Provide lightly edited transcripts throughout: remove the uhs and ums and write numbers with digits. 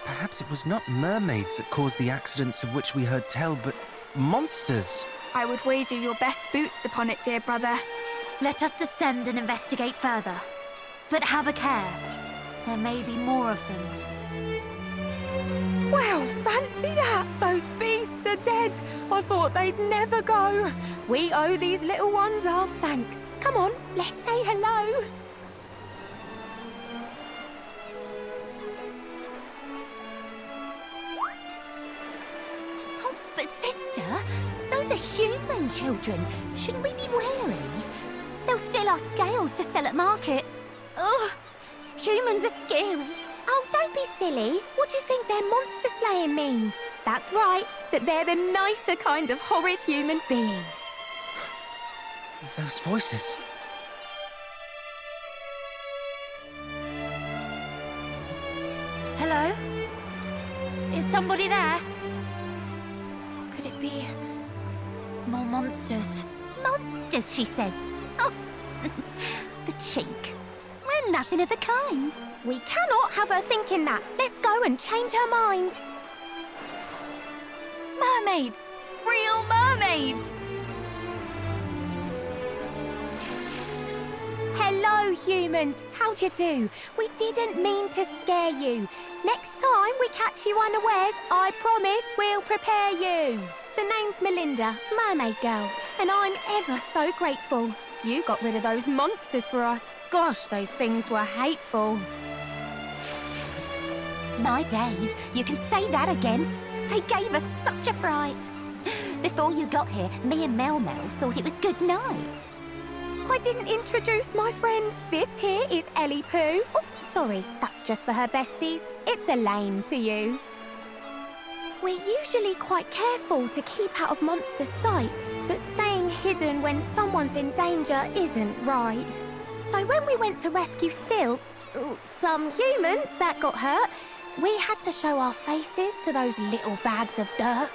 Perhaps it was not mermaids that caused the accidents of which we heard tell, but monsters. I would wager your best boots upon it, dear brother. Let us descend and investigate further. But have a care. There may be more of them. Well, fancy that! Those beasts are dead. I thought they'd never go. We owe these little ones our thanks. Come on, let's say hello. Oh, but sister, those are human children. Shouldn't we be wary? They'll steal our scales to sell at market. Ugh, humans are scary. Oh, don't be silly. What do you think their monster slaying means? That's right, that they're the nicer kind of horrid human beings. Those voices. Hello? Is somebody there? Could it be more monsters? Monsters, she says. Oh, the cheek. We're nothing of the kind. We cannot have her thinking that. Let's go and change her mind. Mermaids! Real mermaids! Hello, humans. How'd you do? We didn't mean to scare you. Next time we catch you unawares, I promise we'll prepare you. The name's Melinda, Mermaid Girl, and I'm ever so grateful. You got rid of those monsters for us. Gosh, those things were hateful. My days, you can say that again. They gave us such a fright. Before you got here, me and Mel thought it was good night. I didn't introduce my friend. This here is Ellie Pooh. Oh, sorry, that's just for her besties. It's Elaine to you. We're usually quite careful to keep out of monster sight, but staying hidden when someone's in danger isn't right. So when we went to rescue some humans that got hurt, we had to show our faces to those little bags of dirt.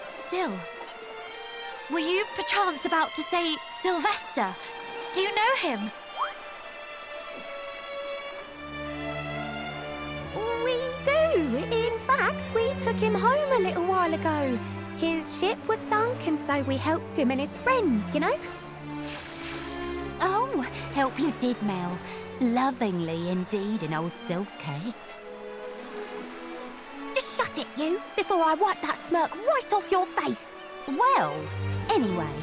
Sil, were you perchance about to say Sylvester? Do you know him? We do. In fact, we took him home a little while ago. His ship was sunk, and so we helped him and his friends, you know? Oh, help you did, Mel. Lovingly indeed in old Sylv's case. Just shut it, you, before I wipe that smirk right off your face. Well, anyway,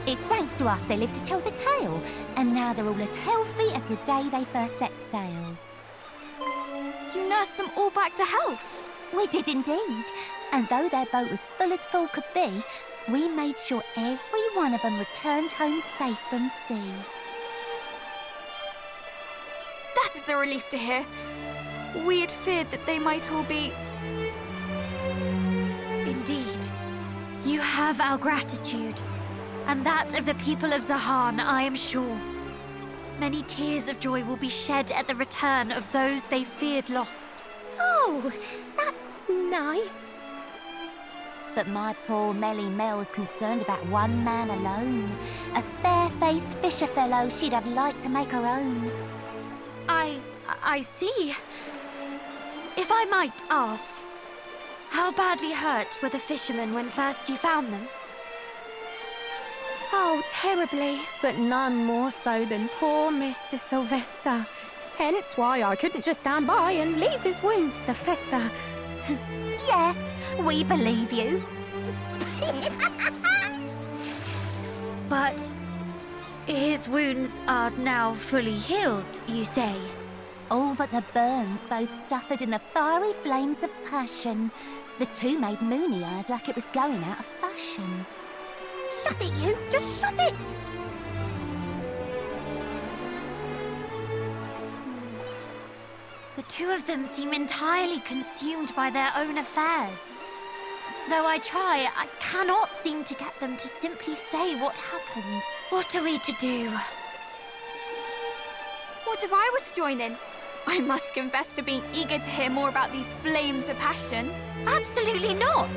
it's thanks to us they lived to tell the tale, and now they're all as healthy as the day they first set sail. You nursed them all back to health. We did indeed, and though their boat was full as full could be, we made sure every one of them returned home safe from sea. That is a relief to hear. We had feared that they might all be... Indeed. You have our gratitude, and that of the people of Zahan, I am sure. Many tears of joy will be shed at the return of those they feared lost. Oh, that's nice. But my poor Melly Mel's concerned about one man alone. A fair-faced fisher fellow she'd have liked to make her own. I see. If I might ask, how badly hurt were the fishermen when first you found them? Oh, terribly, but none more so than poor Mr. Sylvester. Hence why I couldn't just stand by and leave his wounds to fester. Yeah, we believe you. But his wounds are now fully healed, you say? All but the burns both suffered in the fiery flames of passion. The two made moony eyes like it was going out of fashion. Shut it, you! Just shut it! The two of them seem entirely consumed by their own affairs. Though I try, I cannot seem to get them to simply say what happened. What are we to do? What if I were to join in? I must confess to being eager to hear more about these flames of passion. Absolutely not!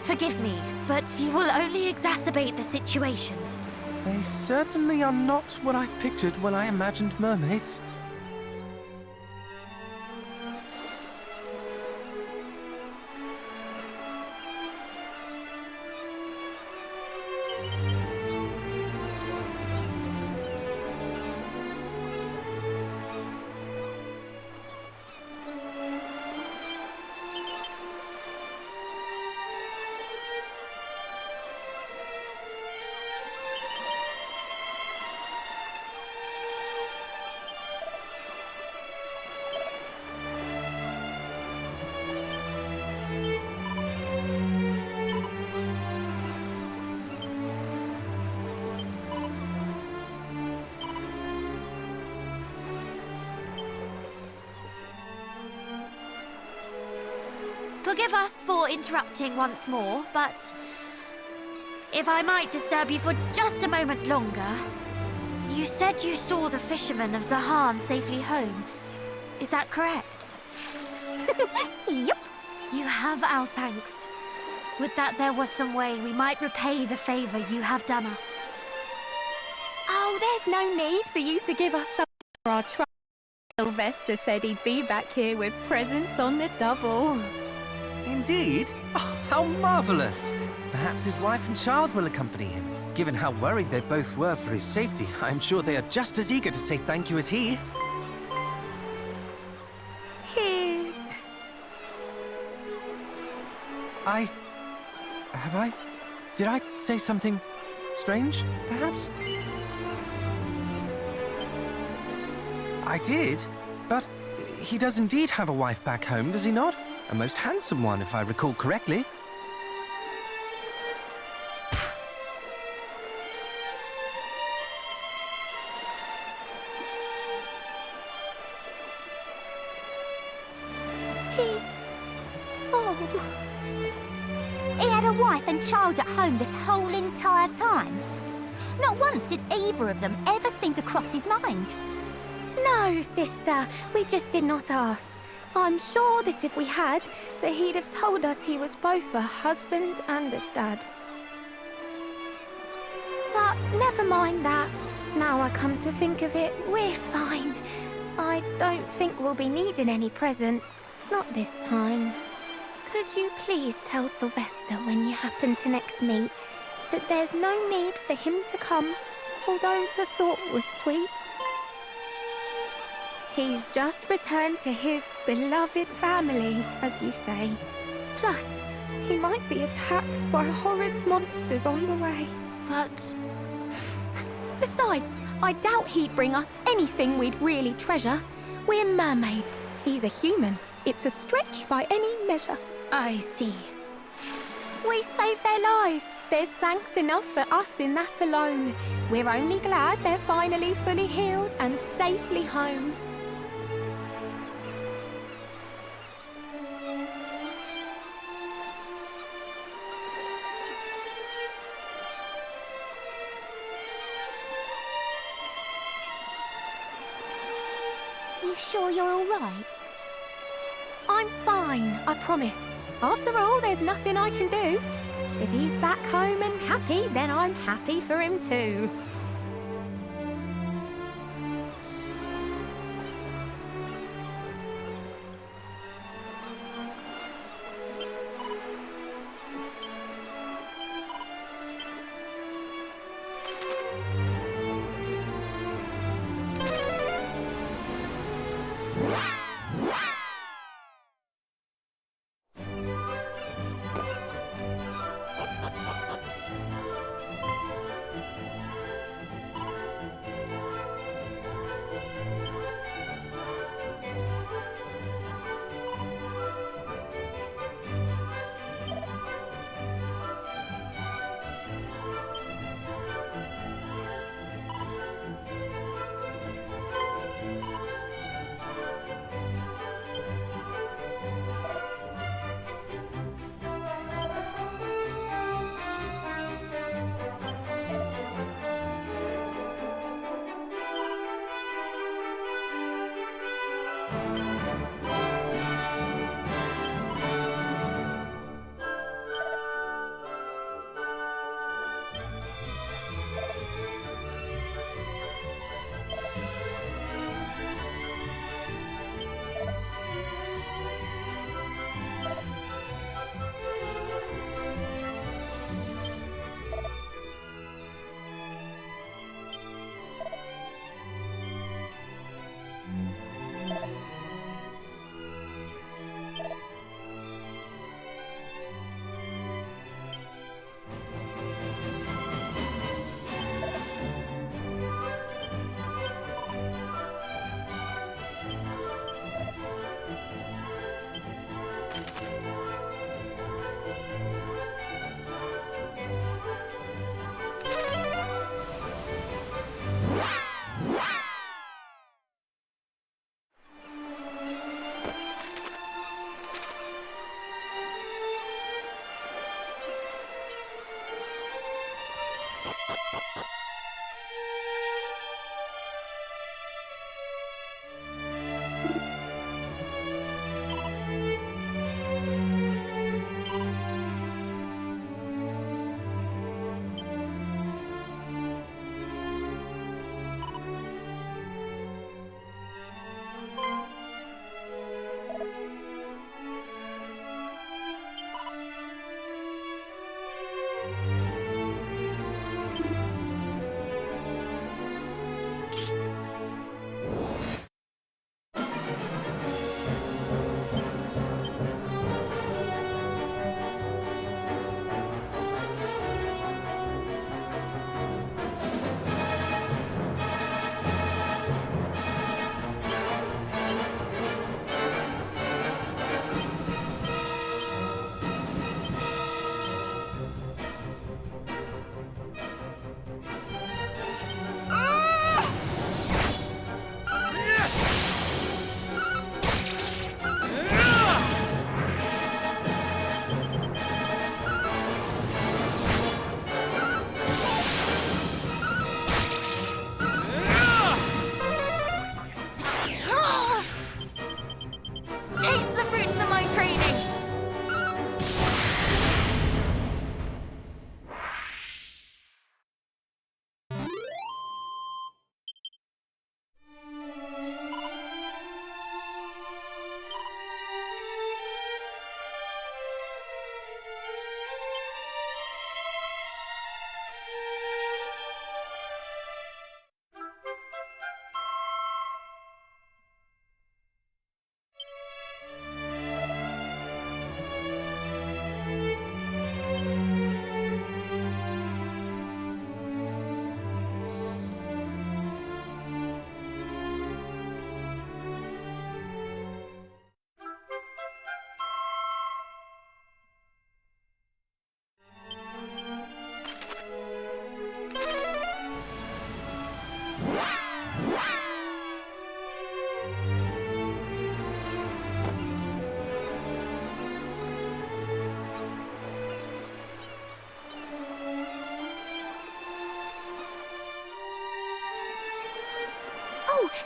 Forgive me, but you will only exacerbate the situation. They certainly are not what I pictured when I imagined mermaids. Forgive us for interrupting once more, but if I might disturb you for just a moment longer, you said you saw the fishermen of Zahan safely home. Is that correct? Yup. You have our thanks. Would that there was some way we might repay the favor you have done us. Oh, there's no need for you to give us some for our trouble. Sylvester said he'd be back here with presents on the double. Indeed? Oh, how marvellous! Perhaps his wife and child will accompany him. Given how worried they both were for his safety, I'm sure they are just as eager to say thank you as he. Did I say something strange, perhaps? I did, but he does indeed have a wife back home, does he not? A most handsome one, if I recall correctly. He had a wife and child at home this whole entire time. Not once did either of them ever seem to cross his mind. No, sister, we just did not ask. I'm sure that if we had, that he'd have told us he was both a husband and a dad. But never mind that. Now I come to think of it, we're fine. I don't think we'll be needing any presents. Not this time. Could you please tell Sylvester when you happen to next meet that there's no need for him to come, although the thought was sweet? He's just returned to his beloved family, as you say. Plus, he might be attacked by horrid monsters on the way. But... Besides, I doubt he'd bring us anything we'd really treasure. We're mermaids. He's a human. It's a stretch by any measure. I see. We saved their lives. There's thanks enough for us in that alone. We're only glad they're finally fully healed and safely home. You sure you're all right? I'm fine, I promise. After all, there's nothing I can do. If he's back home and happy, then I'm happy for him too.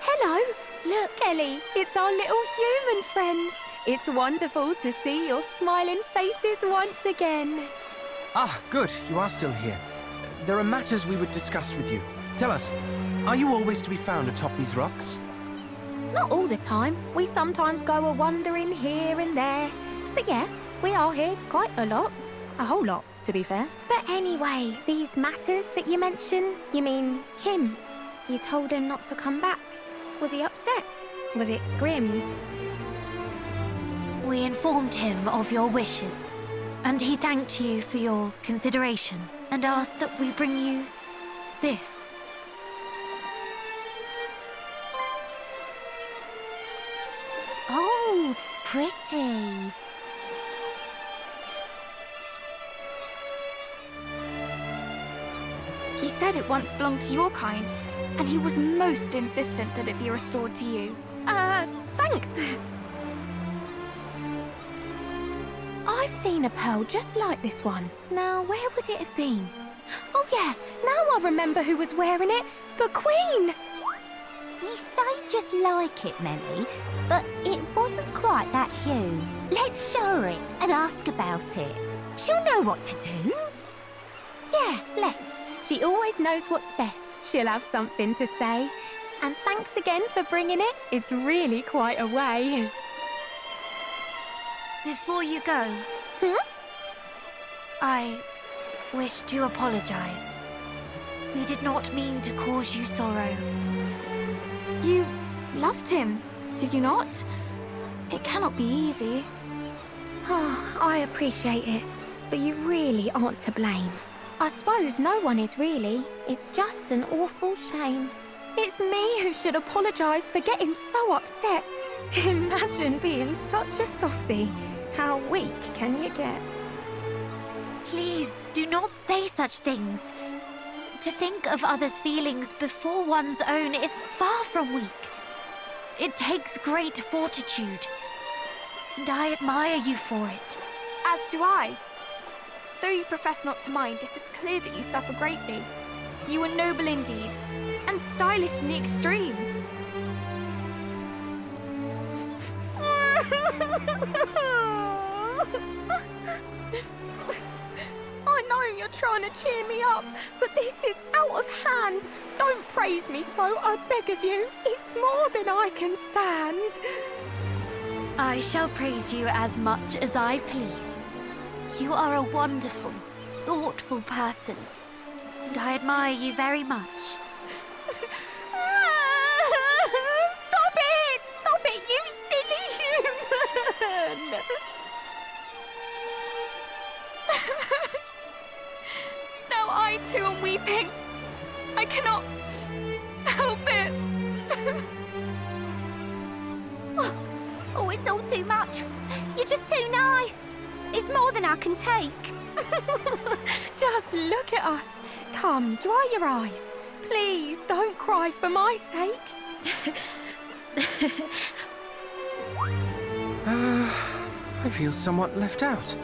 hello. Look, Ellie, it's our little human friends. It's wonderful to see your smiling faces once again. Ah, good. You are still here. There are matters we would discuss with you. Tell us, are you always to be found atop these rocks? Not all the time. We sometimes go a-wandering here and there. But yeah, we are here quite a lot. A whole lot, to be fair. But anyway, these matters that you mention, you mean him? You told him not to come back. Was he upset? Was it grim? We informed him of your wishes, and he thanked you for your consideration and asked that we bring you this. Oh, pretty. He said it once belonged to your kind, and he was most insistent that it be restored to you. Thanks. I've seen a pearl just like this one. Now, where would it have been? Oh yeah, now I remember who was wearing it. The Queen! You say just like it, Melly, but it wasn't quite that hue. Let's show her it and ask about it. She'll know what to do. Yeah, let's. She always knows what's best. She'll have something to say. And thanks again for bringing it. It's really quite a way. Before you go, I wish to apologize. We did not mean to cause you sorrow. You loved him, did you not? It cannot be easy. Oh, I appreciate it, but you really aren't to blame. I suppose no one is really. It's just an awful shame. It's me who should apologise for getting so upset. Imagine being such a softie. How weak can you get? Please do not say such things. To think of others' feelings before one's own is far from weak. It takes great fortitude, and I admire you for it. As do I. Though you profess not to mind, it is clear that you suffer greatly. You are noble indeed, and stylish in the extreme. I know you're trying to cheer me up, but this is out of hand. Don't praise me so, I beg of you. It's more than I can stand. I shall praise you as much as I please. You are a wonderful, thoughtful person, and I admire you very much. Stop it! Stop it, you silly human! Now I too am weeping. I cannot help it. Oh, it's all too much. You're just too nice. It's more than I can take. Just look at us. Come, dry your eyes. Please don't cry for my sake. I feel somewhat left out.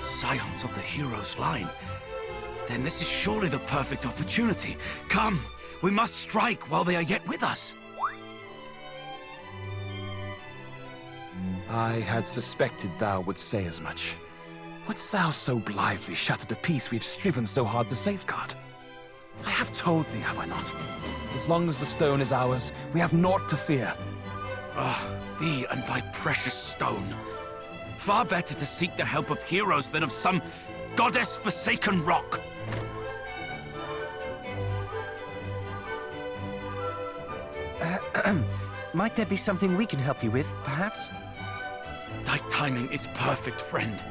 Scions of the hero's line. Then this is surely the perfect opportunity. Come, we must strike while they are yet with us. I had suspected thou would say as much. Wouldst thou so blithely shatter the peace we've striven so hard to safeguard? I have told thee, have I not? As long as the stone is ours, we have naught to fear. Thee and thy precious stone. Far better to seek the help of heroes than of some goddess-forsaken rock. Might there be something we can help you with, perhaps? Thy timing is perfect, friend.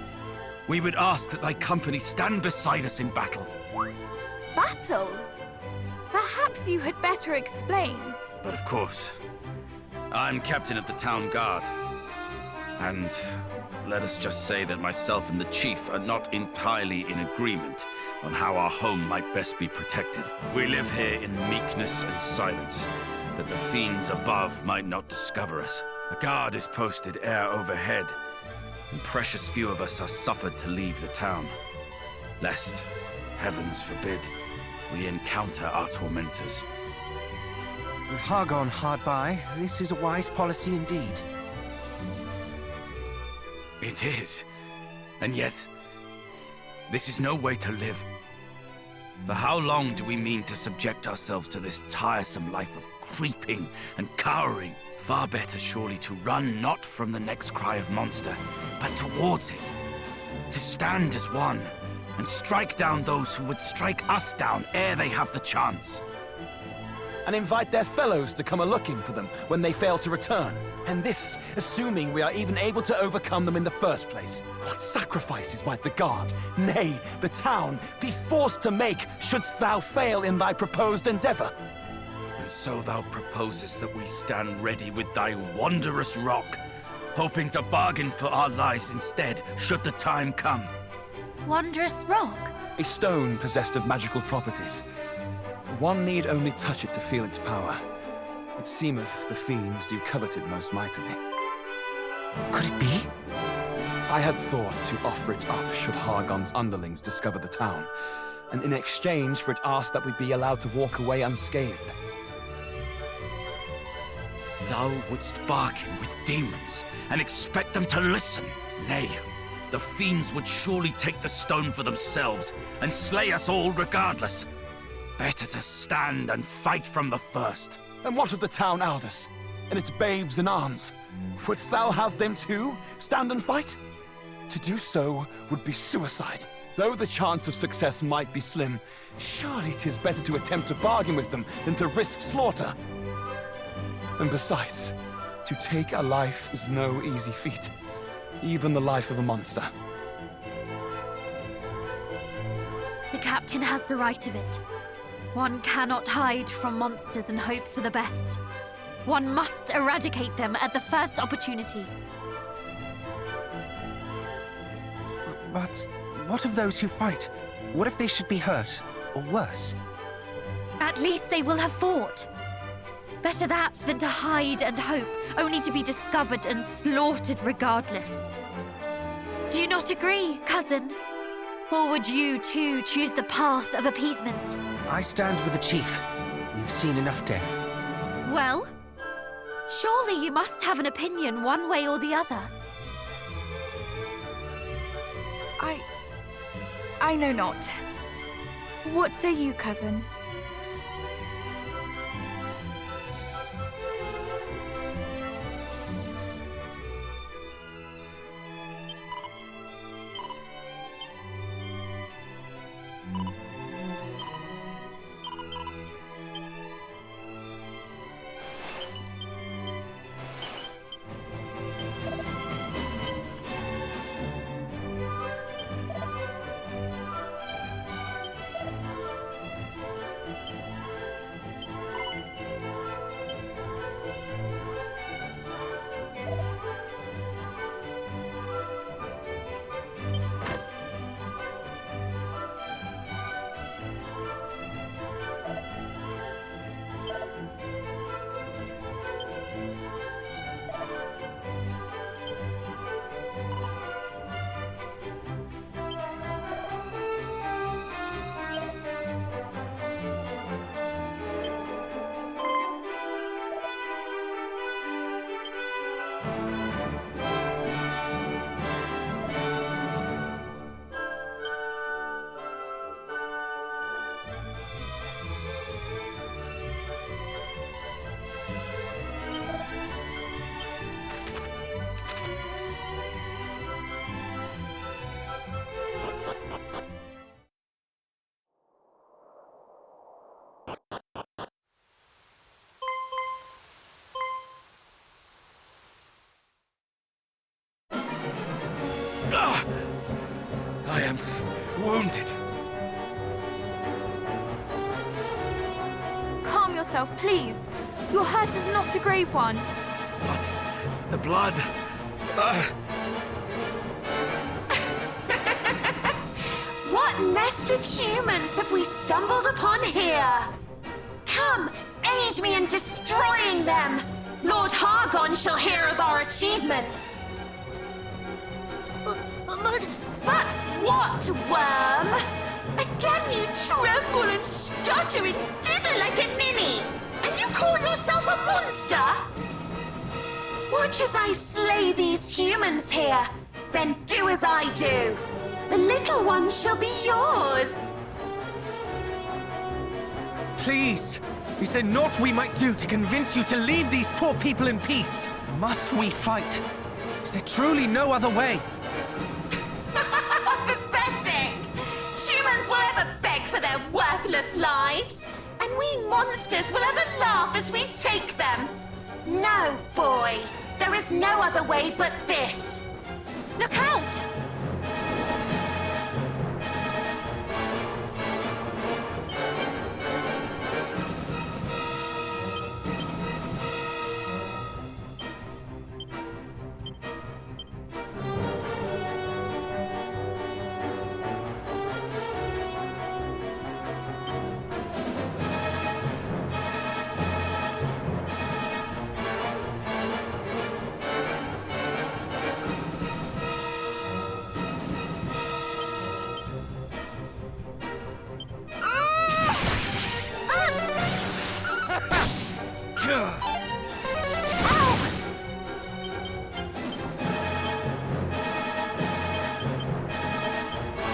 We would ask that thy company stand beside us in battle. Battle? Perhaps you had better explain. But of course, I'm captain of the town guard. And let us just say that myself and the chief are not entirely in agreement on how our home might best be protected. We live here in meekness and silence, that the fiends above might not discover us. A guard is posted air overhead, and precious few of us are suffered to leave the town, lest, heavens forbid, we encounter our tormentors. With Hargon hard by, this is a wise policy indeed. It is. And yet, this is no way to live. For how long do we mean to subject ourselves to this tiresome life of creeping and cowering? Far better surely to run not from the next cry of monster, but towards it. To stand as one, and strike down those who would strike us down ere they have the chance. And invite their fellows to come a-looking for them when they fail to return. And this, assuming we are even able to overcome them in the first place. What sacrifices might the guard, nay, the town, be forced to make shouldst thou fail in thy proposed endeavor? And so thou proposest that we stand ready with thy wondrous rock, hoping to bargain for our lives instead, should the time come. Wondrous rock? A stone possessed of magical properties. One need only touch it to feel its power. It seemeth the fiends do covet it most mightily. Could it be? I had thought to offer it up should Hargon's underlings discover the town, and in exchange for it asked that we be allowed to walk away unscathed. Thou wouldst bargain with demons and expect them to listen? Nay, the fiends would surely take the stone for themselves and slay us all regardless. Better to stand and fight from the first. And what of the town Aldous, and its babes in arms? Wouldst thou have them too stand and fight? To do so would be suicide. Though the chance of success might be slim, surely 'tis better to attempt to bargain with them than to risk slaughter. And besides, to take a life is no easy feat, even the life of a monster. The captain has the right of it. One cannot hide from monsters and hope for the best. One must eradicate them at the first opportunity. But what of those who fight? What if they should be hurt, or worse? At least they will have fought. Better that than to hide and hope, only to be discovered and slaughtered regardless. Do you not agree, cousin? Or would you, too, choose the path of appeasement? I stand with the chief. We've seen enough death. Well, surely you must have an opinion one way or the other. I know not. What say you, cousin? I am wounded. Calm yourself, please. Your hurt is not a grave one. But the blood... What nest of humans have we stumbled upon here? Come, aid me in destroying them! Lord Hargon shall hear of our achievement! But what, worm? Again you tremble and stutter and dither like a ninny! And you call yourself a monster? Watch as I slay these humans here, then do as I do. The little one shall be yours. Please, is there naught we might do to convince you to leave these poor people in peace? Must we fight? Is there truly no other way? Pathetic! Humans will ever beg for their worthless lives, and we monsters will ever laugh as we take them. No, boy, there is no other way but this. Look out!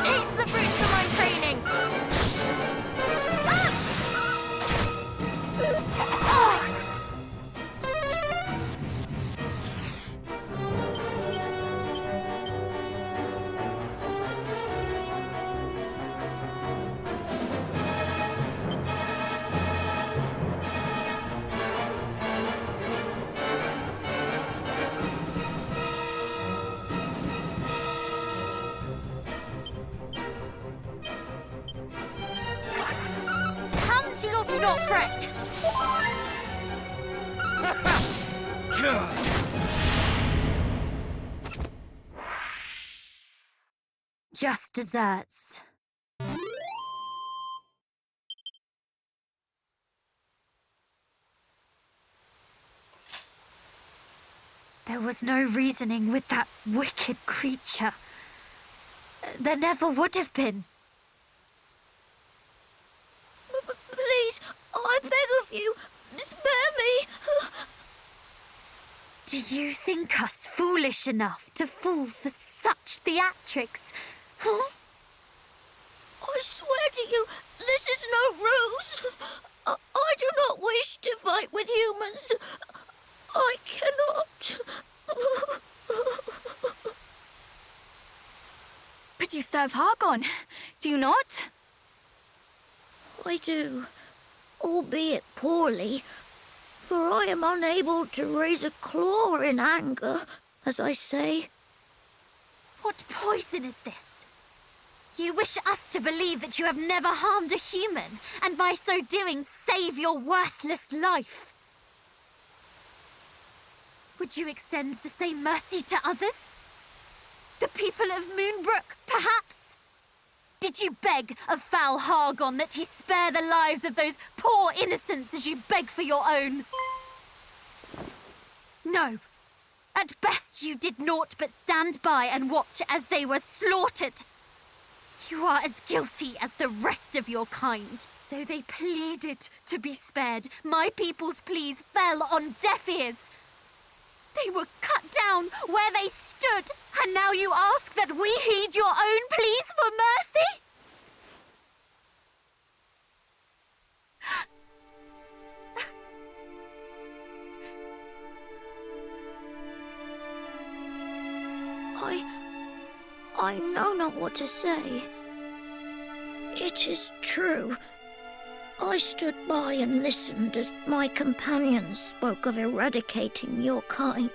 Taste the fruits of my training! Come, shield, do not fret! Just desserts. There was no reasoning with that wicked creature. There never would have been. Please, I beg of you, spare me. Do you think us foolish enough to fall for such theatrics? Huh? I swear to you, this is no ruse. I do not wish to fight with humans. I cannot. But you serve Hargon, do you not? I do, albeit poorly, for I am unable to raise a claw in anger, as I say. What poison is this? You wish us to believe that you have never harmed a human, and by so doing save your worthless life. Would you extend the same mercy to others? The people of Moonbrook, perhaps? Did you beg of foul Hargon that he spare the lives of those poor innocents as you beg for your own? No. At best you did naught but stand by and watch as they were slaughtered. You are as guilty as the rest of your kind. Though they pleaded to be spared, my people's pleas fell on deaf ears. They were cut down where they stood, and now you ask that we heed your own pleas for mercy? I know not what to say. It is true. I stood by and listened as my companions spoke of eradicating your kind.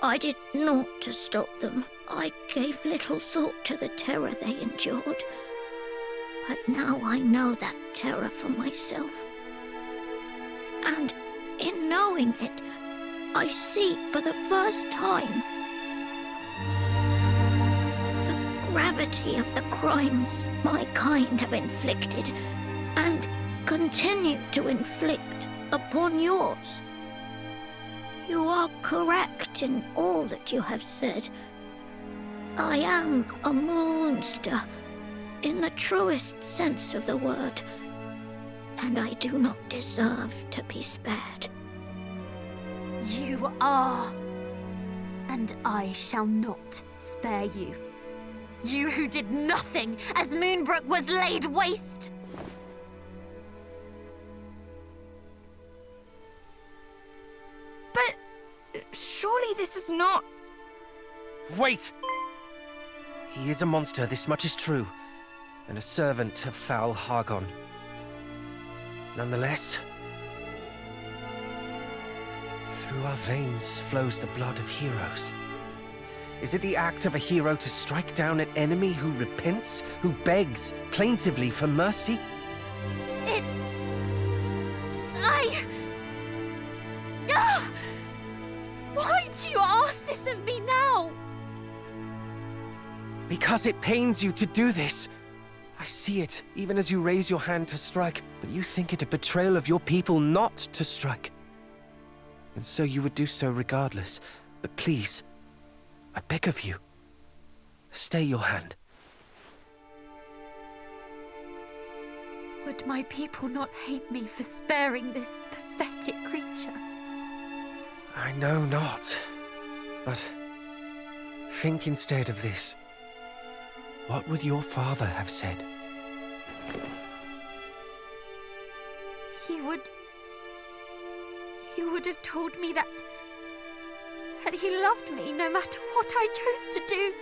I did naught to stop them. I gave little thought to the terror they endured. But now I know that terror for myself. And in knowing it, I see for the first time the gravity of the crimes my kind have inflicted and continue to inflict upon yours. You are correct in all that you have said. I am a monster in the truest sense of the word, and I do not deserve to be spared. You are. And I shall not spare you. You who did nothing as Moonbrook was laid waste. But surely this is not... Wait! He is a monster, this much is true, and a servant of foul Hargon. Nonetheless, through our veins flows the blood of heroes. Is it the act of a hero to strike down an enemy who repents, who begs plaintively for mercy? Why do you ask this of me now? Because it pains you to do this. I see it, even as you raise your hand to strike, but you think it a betrayal of your people not to strike. And so you would do so regardless. But please, I beg of you, stay your hand. Would my people not hate me for sparing this pathetic creature? I know not, but think instead of this. What would your father have said? He would have told me that he loved me no matter what I chose to do.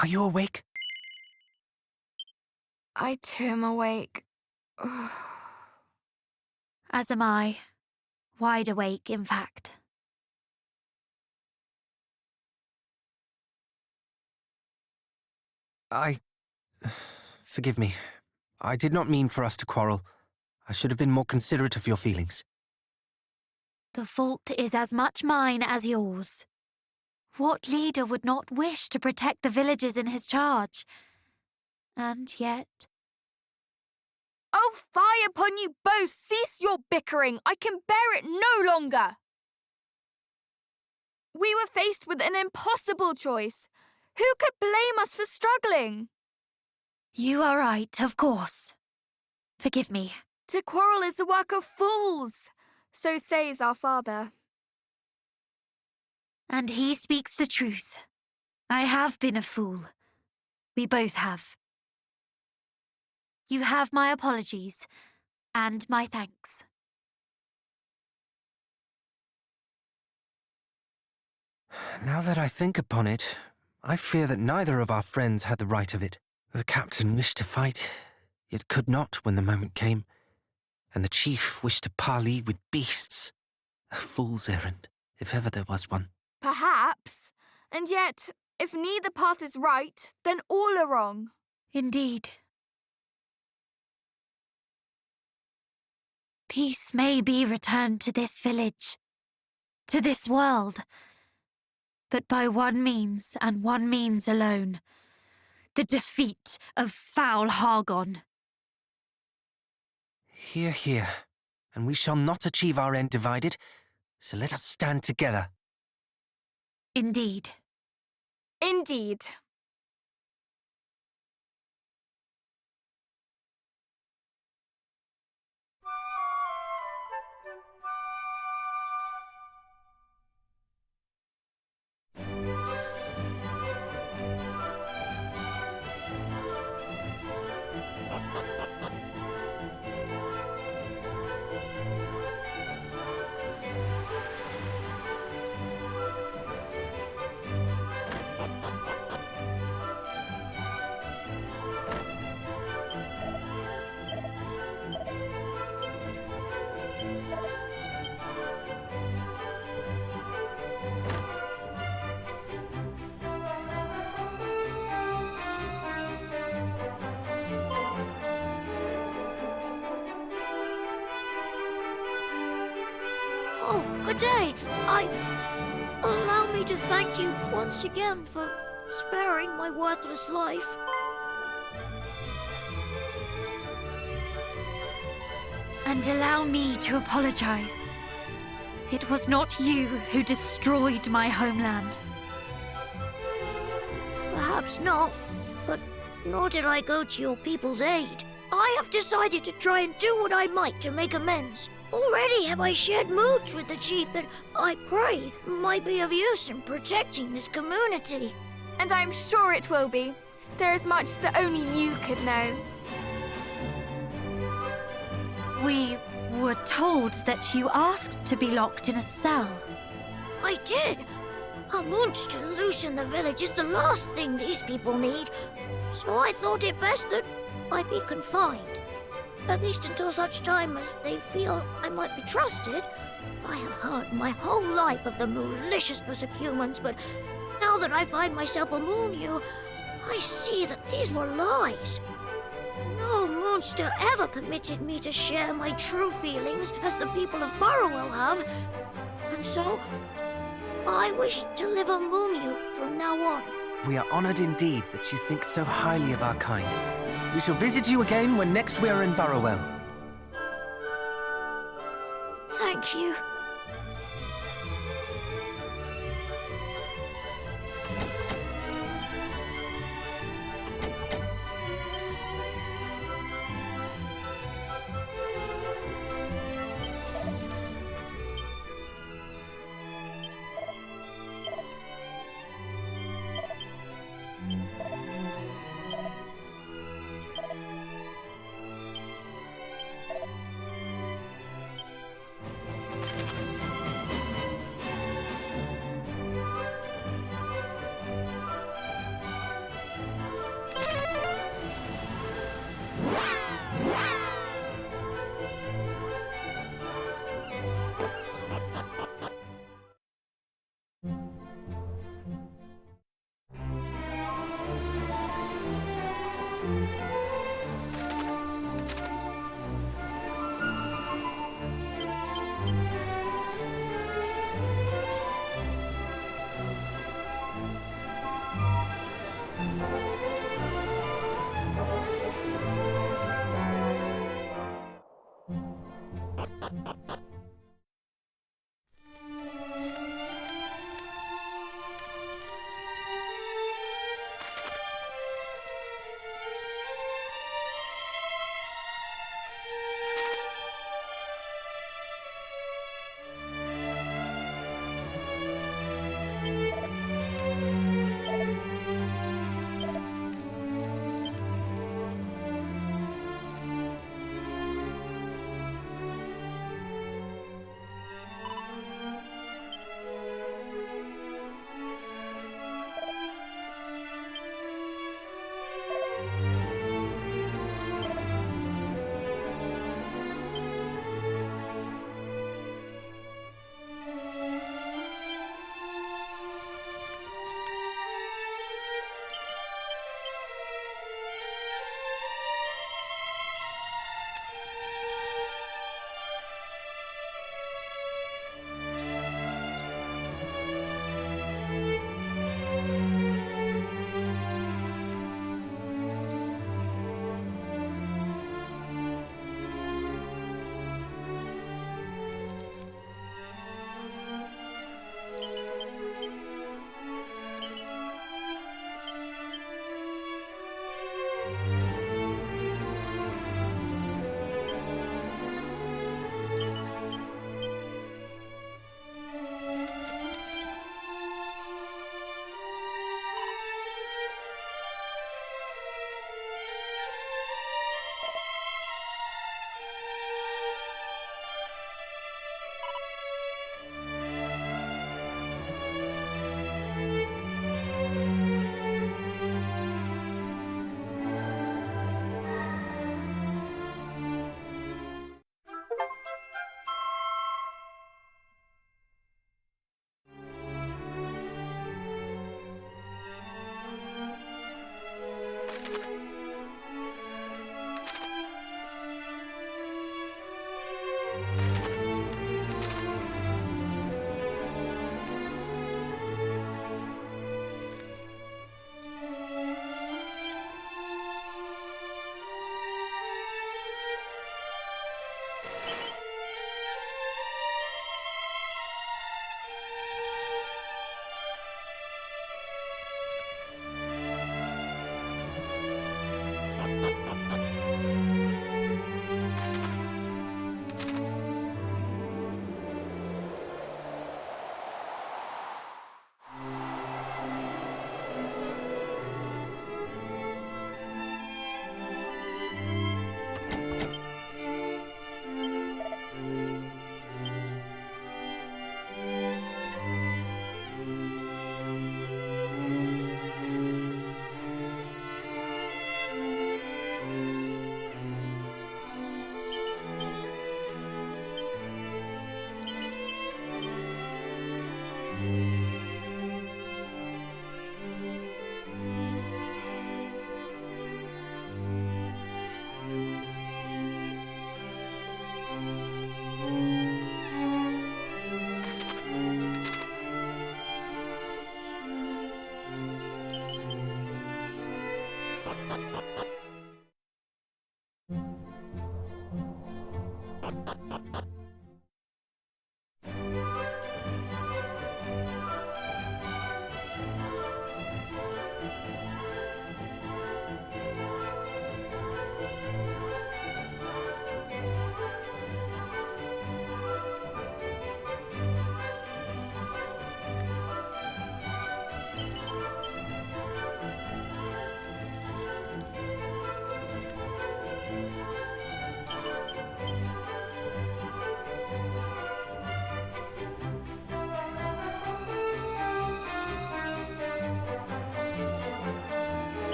Are you awake? I too am awake. As am I. Wide awake, in fact. Forgive me. I did not mean for us to quarrel. I should have been more considerate of your feelings. The fault is as much mine as yours. What leader would not wish to protect the villagers in his charge? And yet... Oh, fie upon you both! Cease your bickering! I can bear it no longer! We were faced with an impossible choice. Who could blame us for struggling? You are right, of course. Forgive me. To quarrel is the work of fools, so says our father. And he speaks the truth. I have been a fool. We both have. You have my apologies, and my thanks. Now that I think upon it, I fear that neither of our friends had the right of it. The captain wished to fight, yet could not when the moment came, and the chief wished to parley with beasts. A fool's errand, if ever there was one. Perhaps. And yet, if neither path is right, then all are wrong. Indeed. Peace may be returned to this village, to this world, but by one means and one means alone. The defeat of foul Hargon. Hear, hear. And we shall not achieve our end divided, so let us stand together. Indeed. Indeed. Oh, good day. Allow me to thank you once again for sparing my worthless life. And allow me to apologize. It was not you who destroyed my homeland. Perhaps not, but nor did I go to your people's aid. I have decided to try and do what I might to make amends. Already have I shared moods with the chief that I pray might be of use in protecting this community. And I'm sure it will be. There is much that only you could know. We were told that you asked to be locked in a cell. I did. A monster loose in the village is the last thing these people need. So I thought it best that I be confined. At least until such time as they feel I might be trusted. I have heard my whole life of the maliciousness of humans, but now that I find myself among you, I see that these were lies. No monster ever permitted me to share my true feelings as the people of Burrowell have. And so, I wish to live among you from now on. We are honored indeed that you think so highly of our kind. We shall visit you again when next we are in Burrowell. Thank you.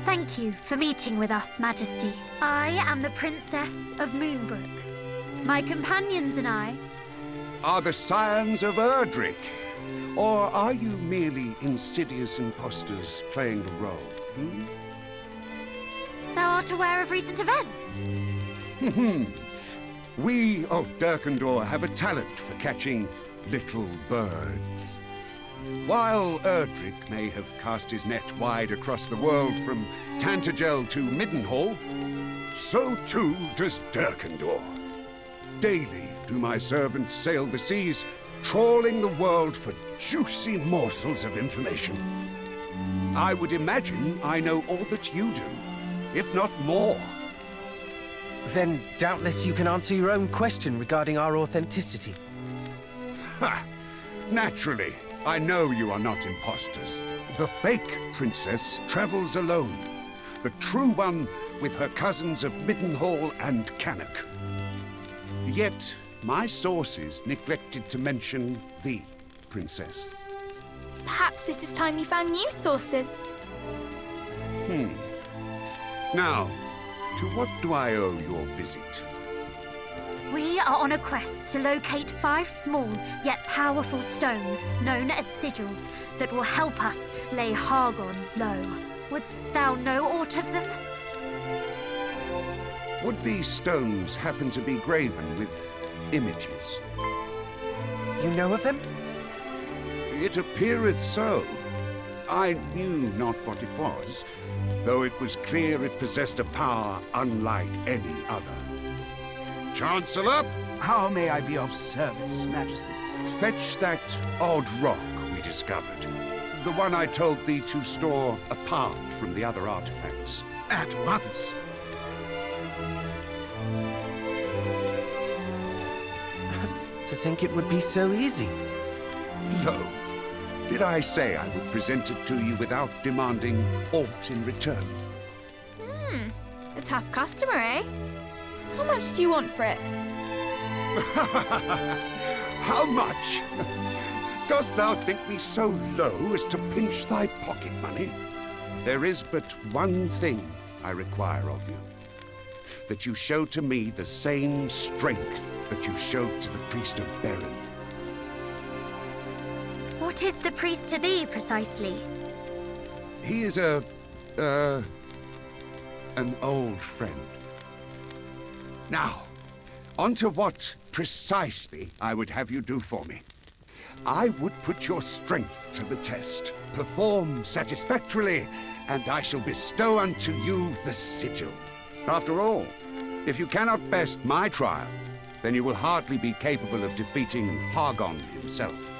Thank you for meeting with us, Majesty. I am the Princess of Moonbrook. My companions and I... Are the scions of Erdrick? Or are you merely insidious impostors playing the role? Thou art aware of recent events? We of Dirkandor have a talent for catching little birds. While Erdrick may have cast his net wide across the world from Tantagel to Middenhall, so too does Dirkandor. Daily do my servants sail the seas, trawling the world for juicy morsels of information. I would imagine I know all that you do, if not more. Then doubtless you can answer your own question regarding our authenticity. Ha! Naturally. I know you are not imposters. The fake princess travels alone. The true one with her cousins of Middenhall and Cannock. Yet, my sources neglected to mention the princess. Perhaps it is time you found new sources. Now, to what do I owe your visit? We are on a quest to locate 5 small yet powerful stones known as sigils that will help us lay Hargon low. Wouldst thou know aught of them? Would these stones happen to be graven with images? You know of them? It appeareth so. I knew not what it was, though it was clear it possessed a power unlike any other. Chancellor, How may I be of service, Majesty? fetch that odd rock we discovered. The one I told thee to store apart from the other artifacts. At once. To think it would be so easy. Lo, did I say I would present it to you without demanding aught in return? A tough customer, eh? How much do you want for it? How much? Dost thou think me so low as to pinch thy pocket money? There is but one thing I require of you. That you show to me the same strength that you showed to the priest of Beren. What is the priest to thee, precisely? He is an old friend. Now, on to what precisely I would have you do for me. I would put your strength to the test, perform satisfactorily, and I shall bestow unto you the sigil. After all, if you cannot best my trial, then you will hardly be capable of defeating Hargon himself.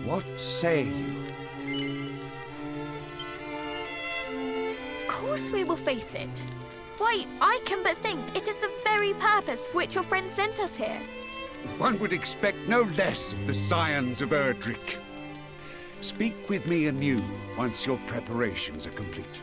What say you? Of course we will face it. Why, I can but think it is the very purpose for which your friend sent us here. One would expect no less of the scions of Erdrick. Speak with me anew once your preparations are complete.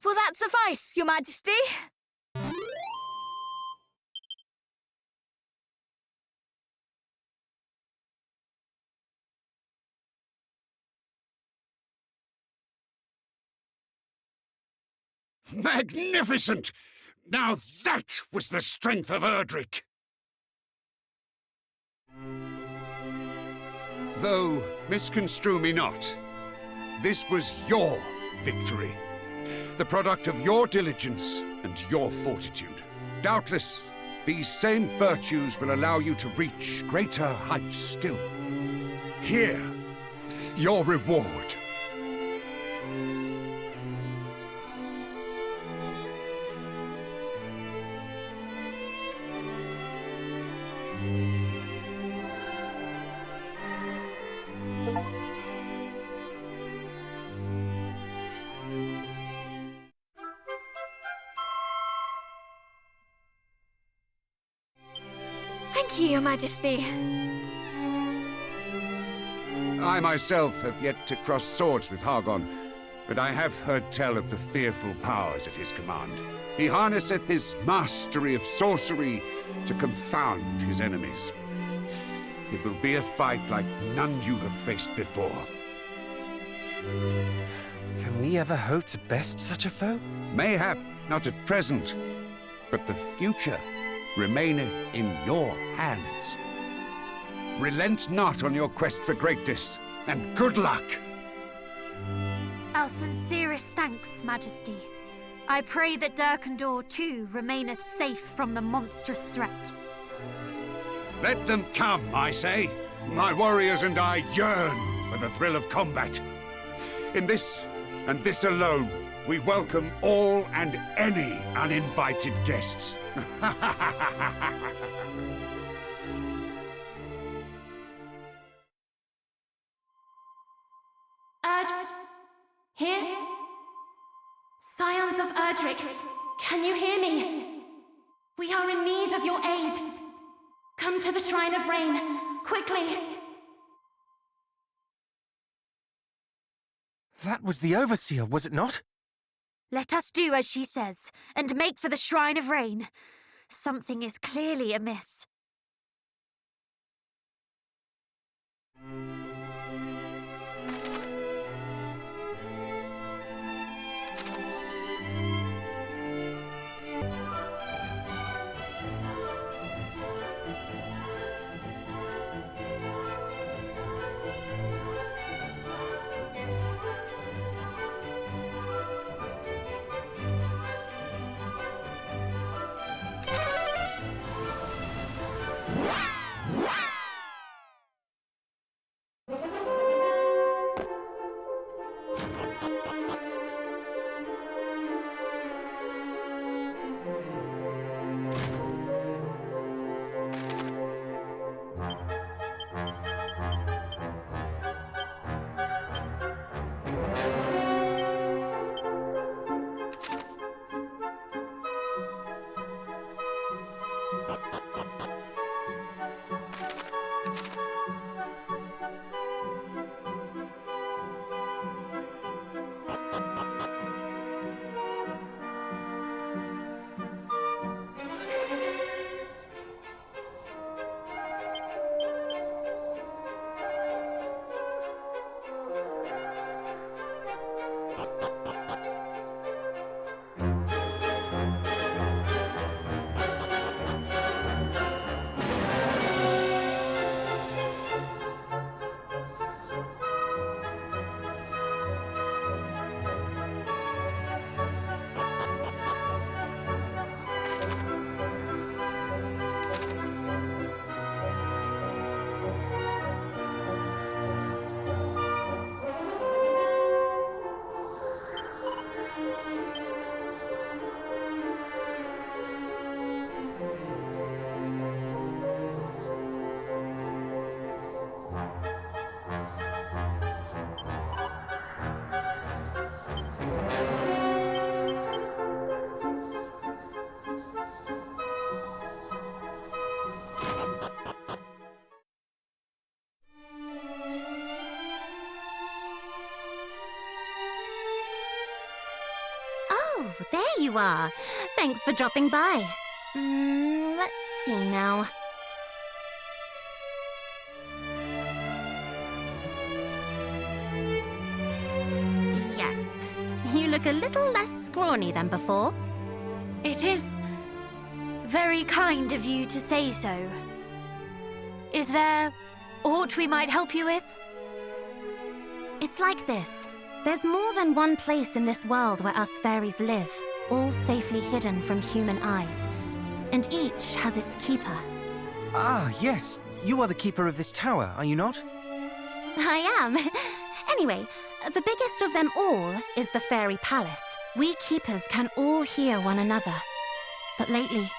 Will that suffice, Your Majesty? Magnificent! Now that was the strength of Erdrick! Though, misconstrue me not, this was your victory. The product of your diligence and your fortitude. Doubtless, these same virtues will allow you to reach greater heights still. Here, your reward. Thank you, Your Majesty. I myself have yet to cross swords with Hargon, but I have heard tell of the fearful powers at his command. He harnesseth his mastery of sorcery to confound his enemies. It will be a fight like none you have faced before. Can we ever hope to best such a foe? Mayhap not at present, but the future remaineth in your hands. Relent not on your quest for greatness, and good luck! Our sincerest thanks, Majesty. I pray that Dirkandor too remaineth safe from the monstrous threat. Let them come, I say. My warriors and I yearn for the thrill of combat. In this, and this alone, we welcome all and any uninvited guests. Here? Scions of Erdrick, can you hear me? We are in need of your aid. Come to the Shrine of Rain, quickly! That was the Overseer, was it not? Let us do as she says, and make for the Shrine of Rain. Something is clearly amiss. there you are. Thanks for dropping by. Let's see now. Yes, you look a little less scrawny than before. It is very kind of you to say so. Is there aught we might help you with? It's like this. There's more than one place in this world where us fairies live, all safely hidden from human eyes. And each has its keeper. Ah, yes. You are the keeper of this tower, are you not? I am. Anyway, the biggest of them all is the Fairy Palace. We keepers can all hear one another. But lately,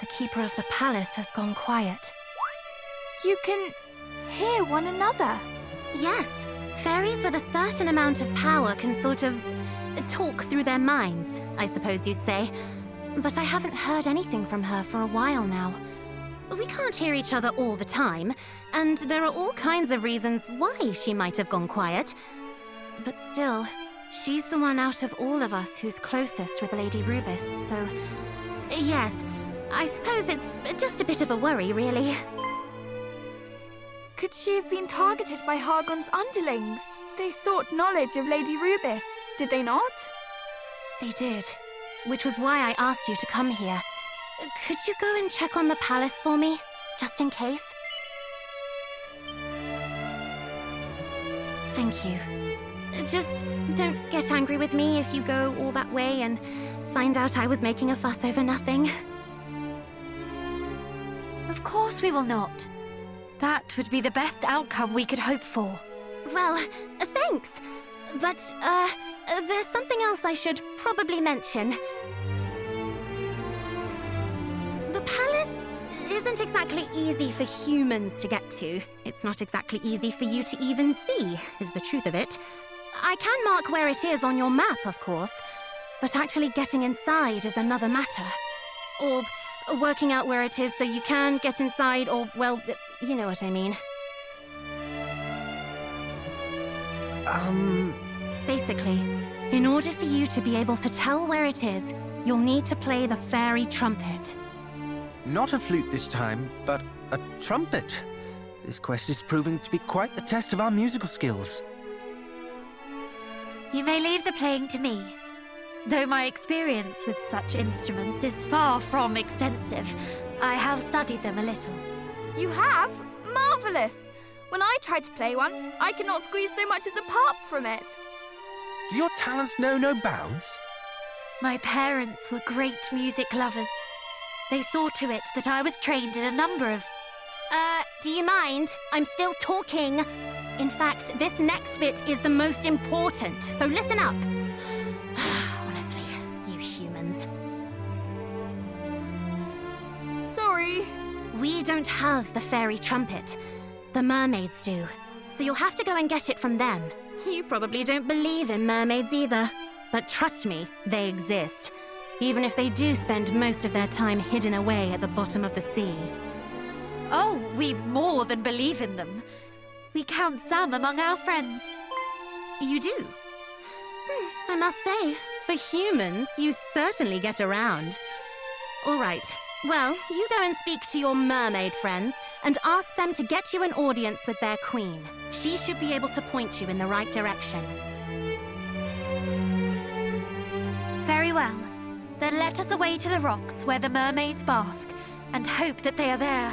the keeper of the palace has gone quiet. You can hear one another? Yes. Fairies with a certain amount of power can sort of talk through their minds, I suppose you'd say. But I haven't heard anything from her for a while now. We can't hear each other all the time, and there are all kinds of reasons why she might have gone quiet. But still, she's the one out of all of us who's closest with Lady Rubis, so... Yes, I suppose it's just a bit of a worry, really. Could she have been targeted by Hargon's underlings? They sought knowledge of Lady Rubis, did they not? They did, which was why I asked you to come here. Could you go and check on the palace for me, just in case? Thank you. Just don't get angry with me if you go all that way and find out I was making a fuss over nothing. Of course we will not. That would be the best outcome we could hope for. Well, thanks. But, there's something else I should probably mention. The palace isn't exactly easy for humans to get to. It's not exactly easy for you to even see, is the truth of it. I can mark where it is on your map, of course, but actually getting inside is another matter. Or working out where it is so you can get inside, or, well, you know what I mean. Basically, in order for you to be able to tell where it is, you'll need to play the fairy trumpet. Not a flute this time, but a trumpet. This quest is proving to be quite the test of our musical skills. You may leave the playing to me. Though my experience with such instruments is far from extensive, I have studied them a little. You have? Marvellous! When I tried to play one, I could not squeeze so much as a pop from it. Do your talents know no bounds? My parents were great music lovers. They saw to it that I was trained in a number of... Do you mind? I'm still talking. In fact, this next bit is the most important, so listen up. Honestly, you humans. Sorry. We don't have the fairy trumpet. The mermaids do. So you'll have to go and get it from them. You probably don't believe in mermaids either. But trust me, they exist. Even if they do spend most of their time hidden away at the bottom of the sea. Oh, we more than believe in them. We count some among our friends. You do? I must say, for humans, you certainly get around. All right. Well, you go and speak to your mermaid friends and ask them to get you an audience with their queen. She should be able to point you in the right direction. Very well. Then let us away to the rocks where the mermaids bask and hope that they are there.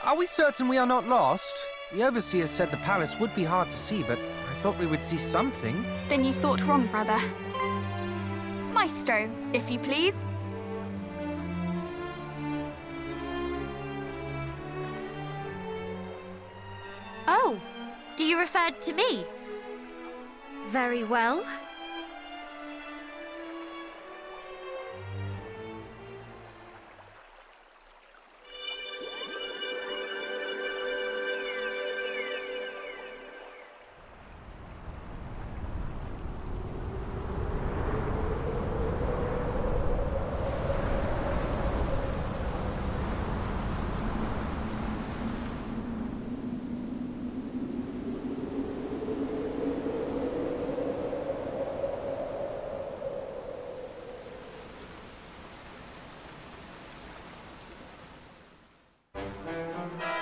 Are we certain we are not lost? The Overseer said the palace would be hard to see, but I thought we would see something. Then you thought wrong, brother. Maestro, if you please. Oh, do you refer to me? Very well.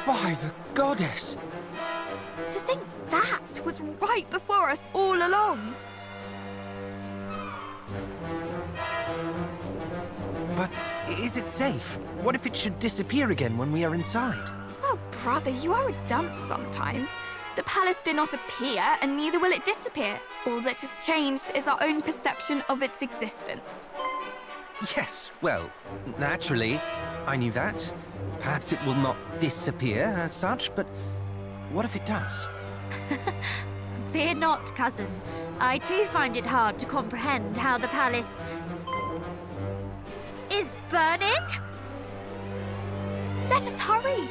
By the goddess! To think that was right before us all along. But is it safe? What if it should disappear again when we are inside? Oh, brother, you are a dunce sometimes. The palace did not appear, and neither will it disappear. All that has changed is our own perception of its existence. Yes, well, naturally, I knew that. Perhaps it will not disappear as such, but what if it does? Fear not, cousin. I too find it hard to comprehend how the palace is burning. Let us hurry.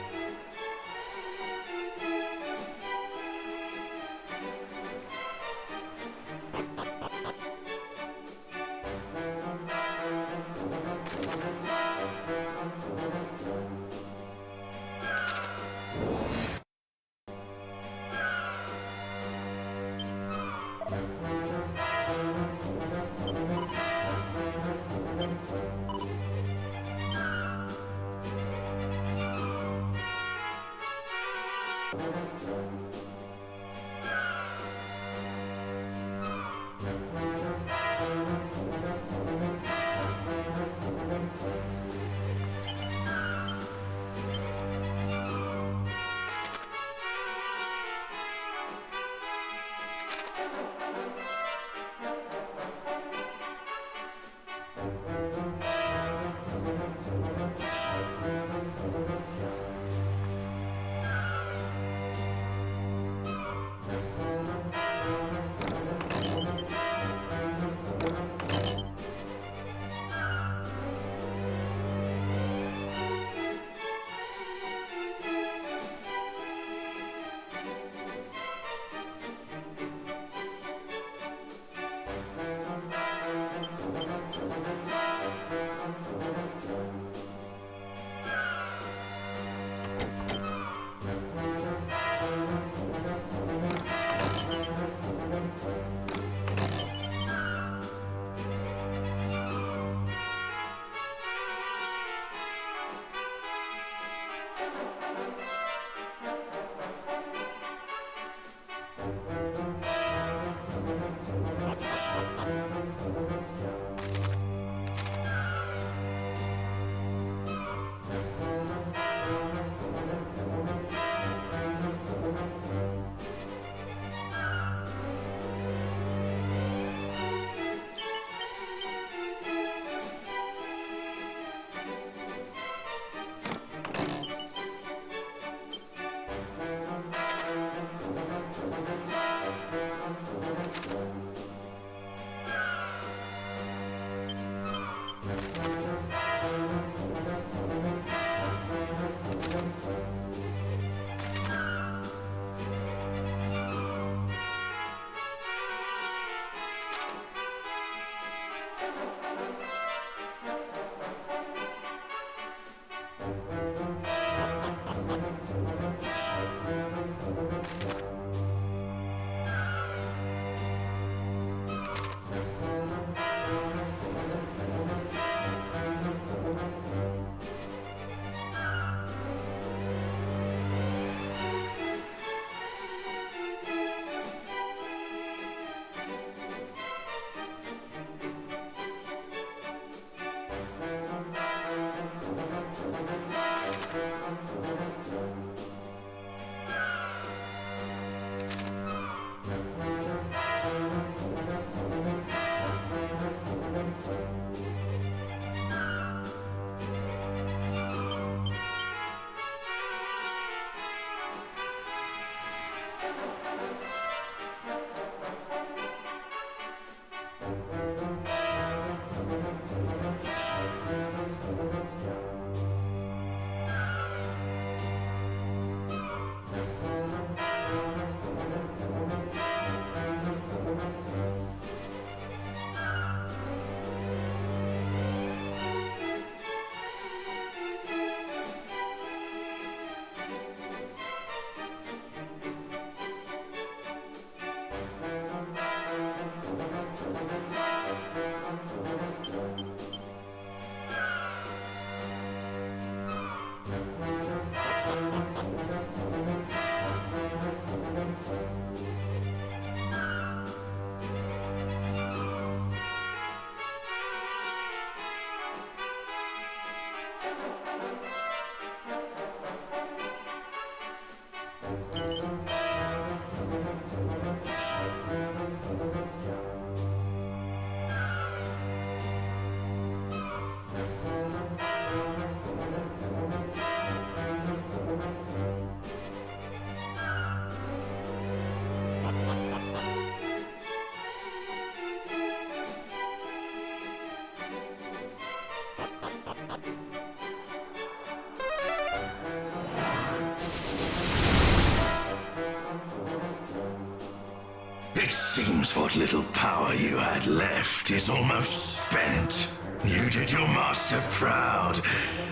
It seems what little power you had left is almost spent. You did your master proud,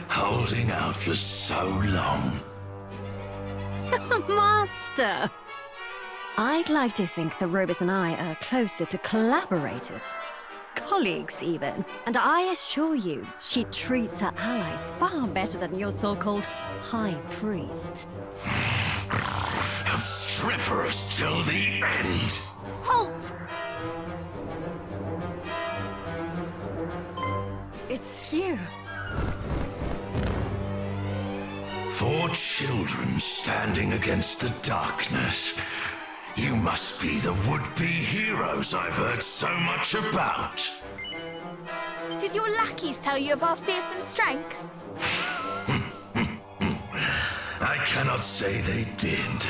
holding out for so long. Master! I'd like to think that Robus and I are closer to collaborators. Colleagues, even. And I assure you, she treats her allies far better than your so-called High Priest. Obstreperous till the end. Halt! It's you. 4 children standing against the darkness. You must be the would-be heroes I've heard so much about. Did your lackeys tell you of our fearsome strength? I cannot say they did.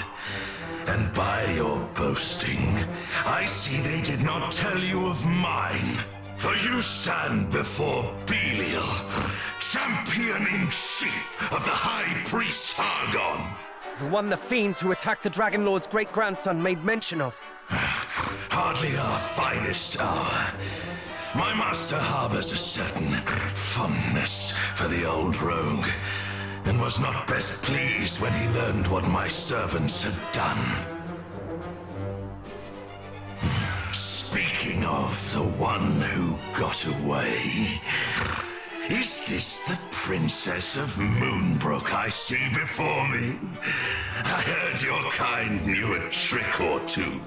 And by your boasting, I see they did not tell you of mine. For you stand before Belial, champion-in-chief of the High Priest Hargon. The one the fiends who attacked the Dragon Lord's great-grandson made mention of. Hardly our finest hour. My master harbors a certain fondness for the old rogue, and was not best pleased when he learned what my servants had done. Speaking of the one who got away, is this the Princess of Moonbrook I see before me? I heard your kind knew a trick or two,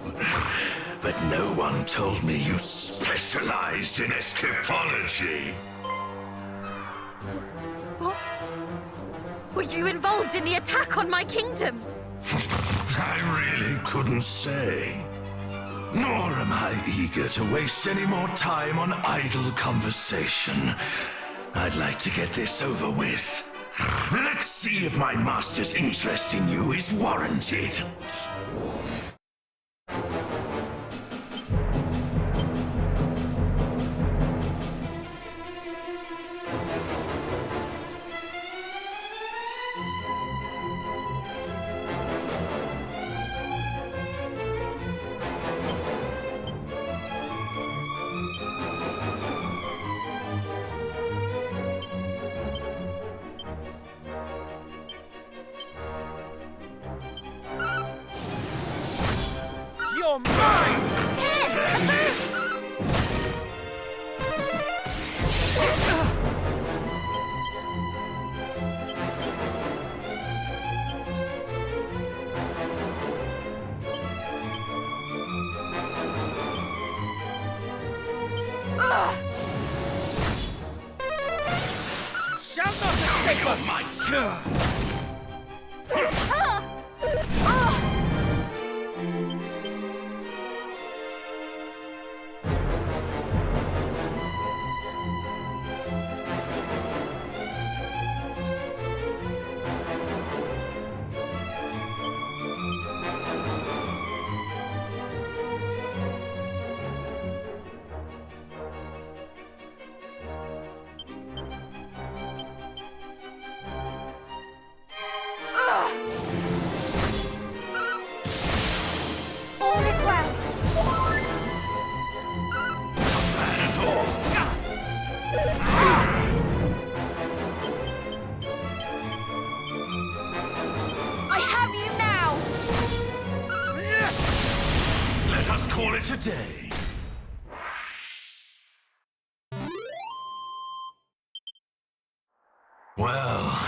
but no one told me you specialized in escapology. What? Were you involved in the attack on my kingdom? I really couldn't say. Nor am I eager to waste any more time on idle conversation. I'd like to get this over with. Let's see if my master's interest in you is warranted. You're mine! Shall not escape us! day. Well,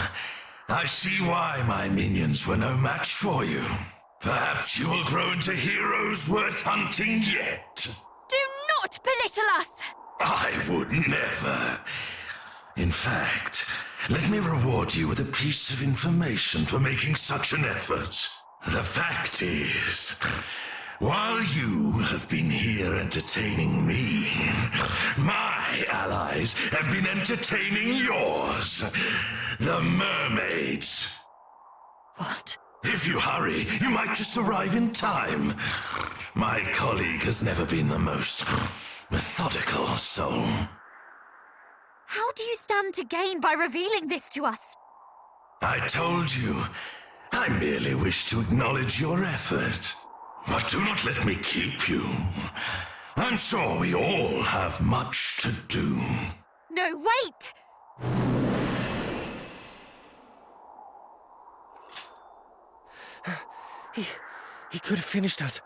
I see why my minions were no match for you. Perhaps you will grow into heroes worth hunting yet. Do not belittle us! I would never. In fact, let me reward you with a piece of information for making such an effort. The fact is, while you have been here entertaining me, my allies have been entertaining yours, the mermaids. What? If you hurry, you might just arrive in time. My colleague has never been the most methodical soul. How do you stand to gain by revealing this to us? I told you, I merely wish to acknowledge your effort. But do not let me keep you. I'm sure we all have much to do. No, wait! He could have finished us,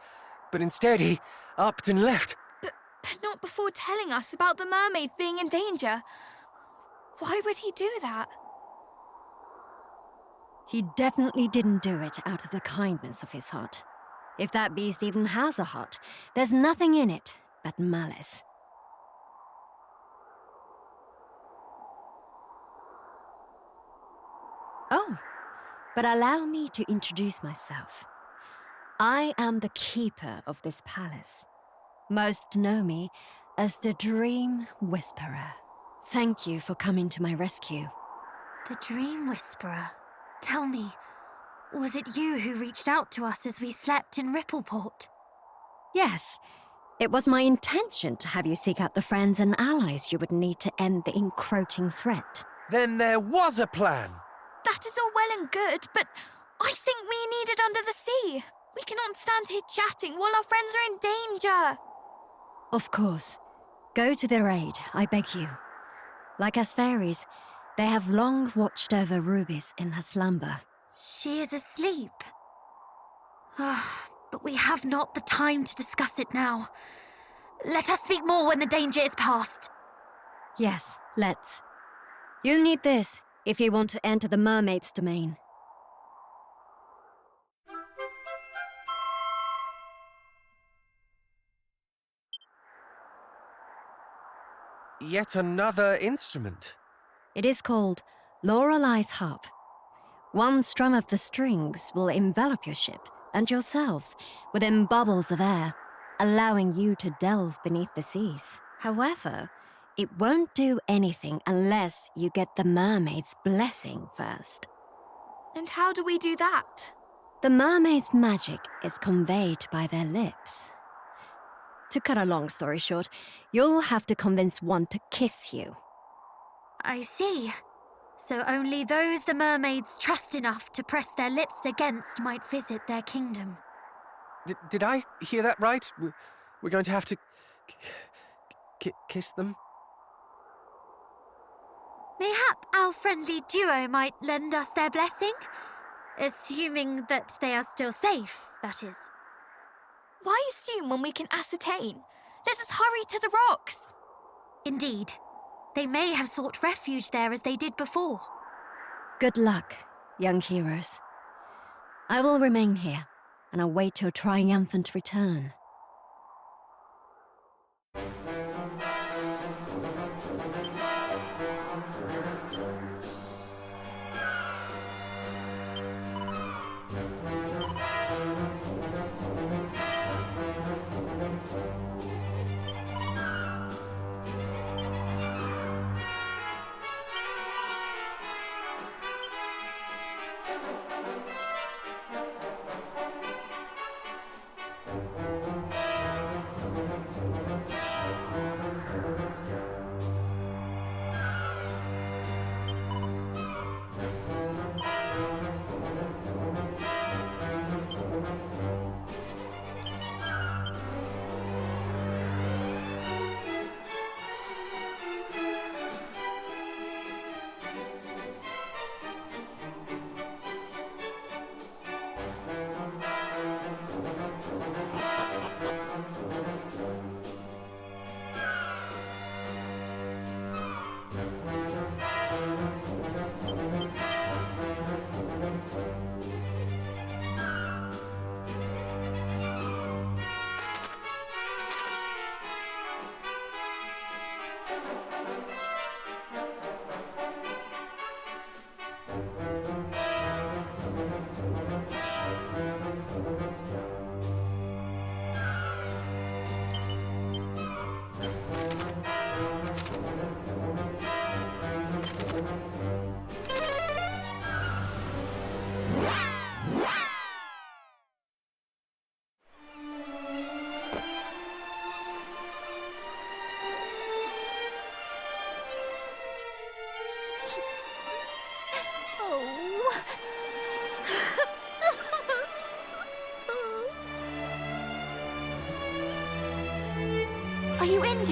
but instead he upped and left. But not before telling us about the mermaids being in danger. Why would he do that? He definitely didn't do it out of the kindness of his heart. If that beast even has a heart, there's nothing in it but malice. Oh, but allow me to introduce myself. I am the keeper of this palace. Most know me as the Dream Whisperer. Thank you for coming to my rescue. The Dream Whisperer. Tell me, was it you who reached out to us as we slept in Rippleport? Yes, it was my intention to have you seek out the friends and allies you would need to end the encroaching threat. Then there was a plan! That is all well and good, but I think we need it under the sea. We cannot stand here chatting while our friends are in danger. Of course. Go to their aid, I beg you. Like us fairies, they have long watched over Ruby's in her slumber. She is asleep. But we have not the time to discuss it now. Let us speak more when the danger is past. Yes, let's. You'll need this if you want to enter the mermaid's domain. Yet another instrument. It is called Lorelei's Harp. One strum of the strings will envelop your ship and yourselves within bubbles of air, allowing you to delve beneath the seas. However, it won't do anything unless you get the mermaid's blessing first. And how do we do that? The mermaid's magic is conveyed by their lips. To cut a long story short, you'll have to convince one to kiss you. I see. So only those the mermaids trust enough to press their lips against might visit their kingdom. Did I hear that right? We're going to have to kiss them? Mayhap our friendly duo might lend us their blessing? Assuming that they are still safe, that is. Why assume when we can ascertain? Let us hurry to the rocks. Indeed. They may have sought refuge there as they did before. Good luck, young heroes. I will remain here and await your triumphant return.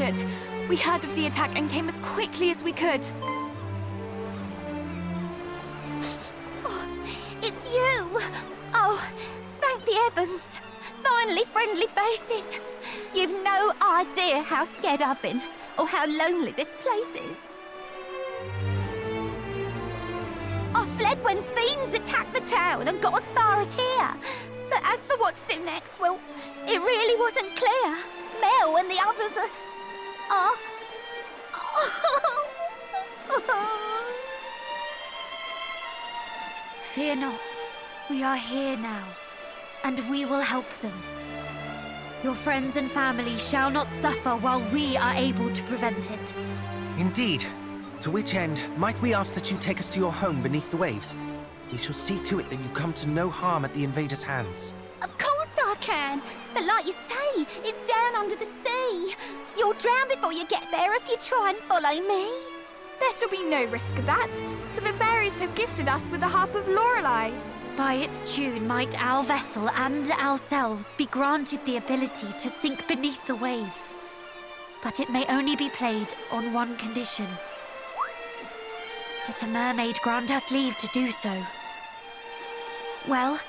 it. We heard of the attack and came as quickly as we could. Oh, it's you! Oh, thank the heavens! Finally friendly faces! You've no idea how scared I've been, or how lonely this place is. I fled when fiends attacked the town and got as far as here. But as for what to do next, well, it really wasn't clear. Mel and the others are... Fear not. We are here now, and we will help them. Your friends and family shall not suffer while we are able to prevent it. Indeed. To which end, might we ask that you take us to your home beneath the waves? We shall see to it that you come to no harm at the invaders' hands. Of course I can, but like you say, it's down under the sea. You'll drown before you get there if you try and follow me. There shall be no risk of that, for the fairies have gifted us with the harp of Lorelei. By its tune might our vessel and ourselves be granted the ability to sink beneath the waves. But it may only be played on one condition. That a mermaid grant us leave to do so. Well,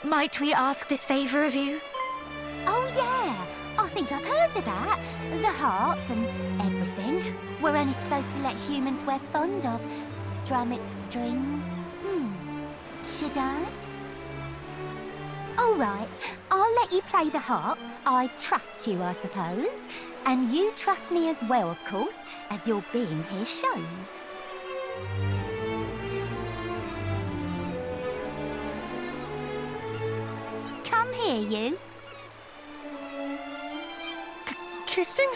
might we ask this favour of you? Oh yeah, I think I've heard of that. The harp and everything. We're only supposed to let humans we're fond of strum its strings. Should I? All right, I'll let you play the harp. I trust you, I suppose. And you trust me as well, of course, as your being here shows. Come here, you. Kissing?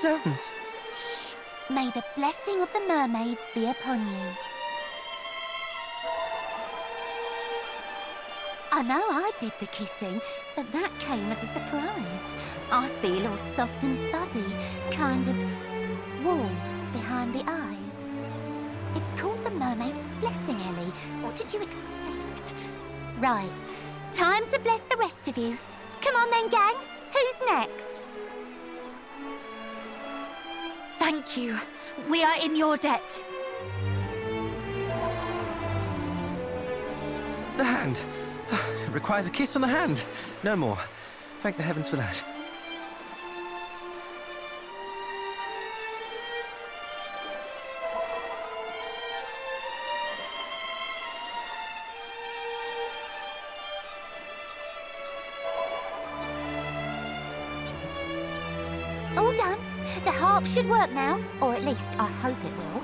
Zounds. Shh. May the blessing of the mermaids be upon you. I know I did the kissing, but that came as a surprise. I feel all soft and fuzzy, kind of warm behind the eyes. It's called the mermaid's blessing, Ellie. What did you expect? Right, time to bless the rest of you. Come on then, gang. Who's next? Thank you. We are in your debt. The hand. It requires a kiss on the hand. No more. Thank the heavens for that. All done. The harp should work now, or at least I hope it will.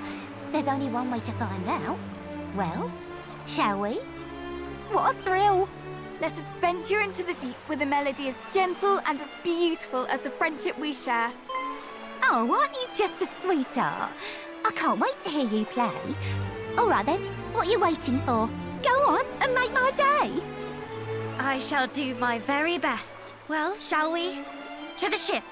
There's only one way to find out. Well, shall we? What a thrill! Let us venture into the deep with a melody as gentle and as beautiful as the friendship we share. Oh, aren't you just a sweetheart? I can't wait to hear you play. All right then, what are you waiting for? Go on and make my day. I shall do my very best. Well, shall we? To the ship.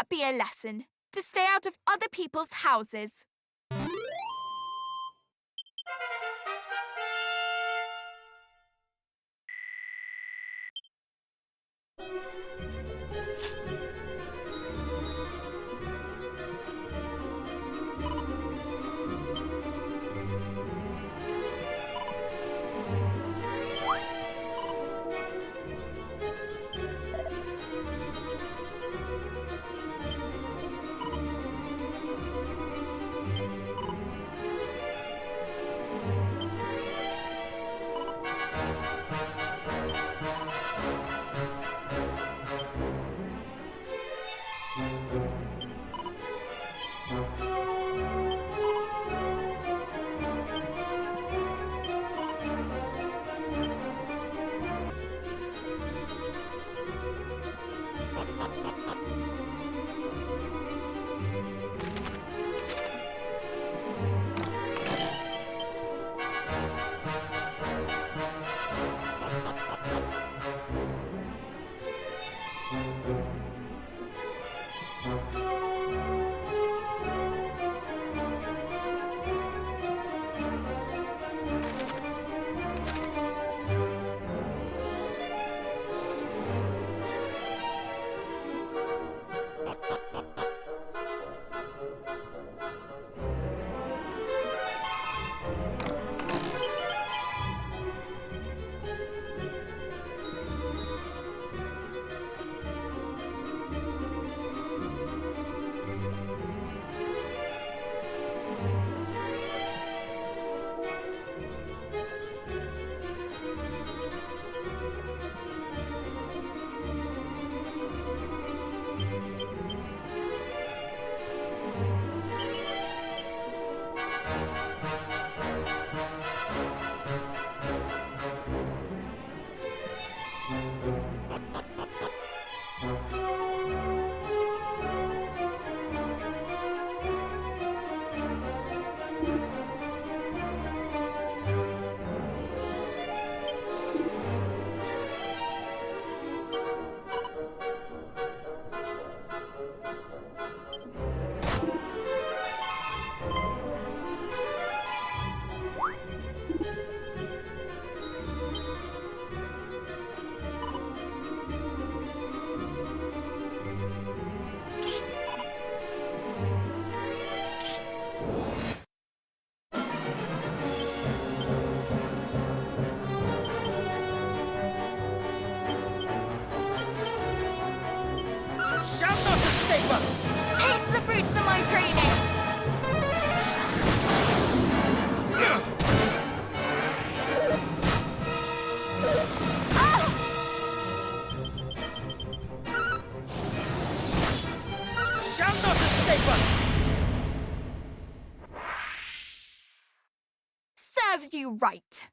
Be a lesson to stay out of other people's houses. serves you right.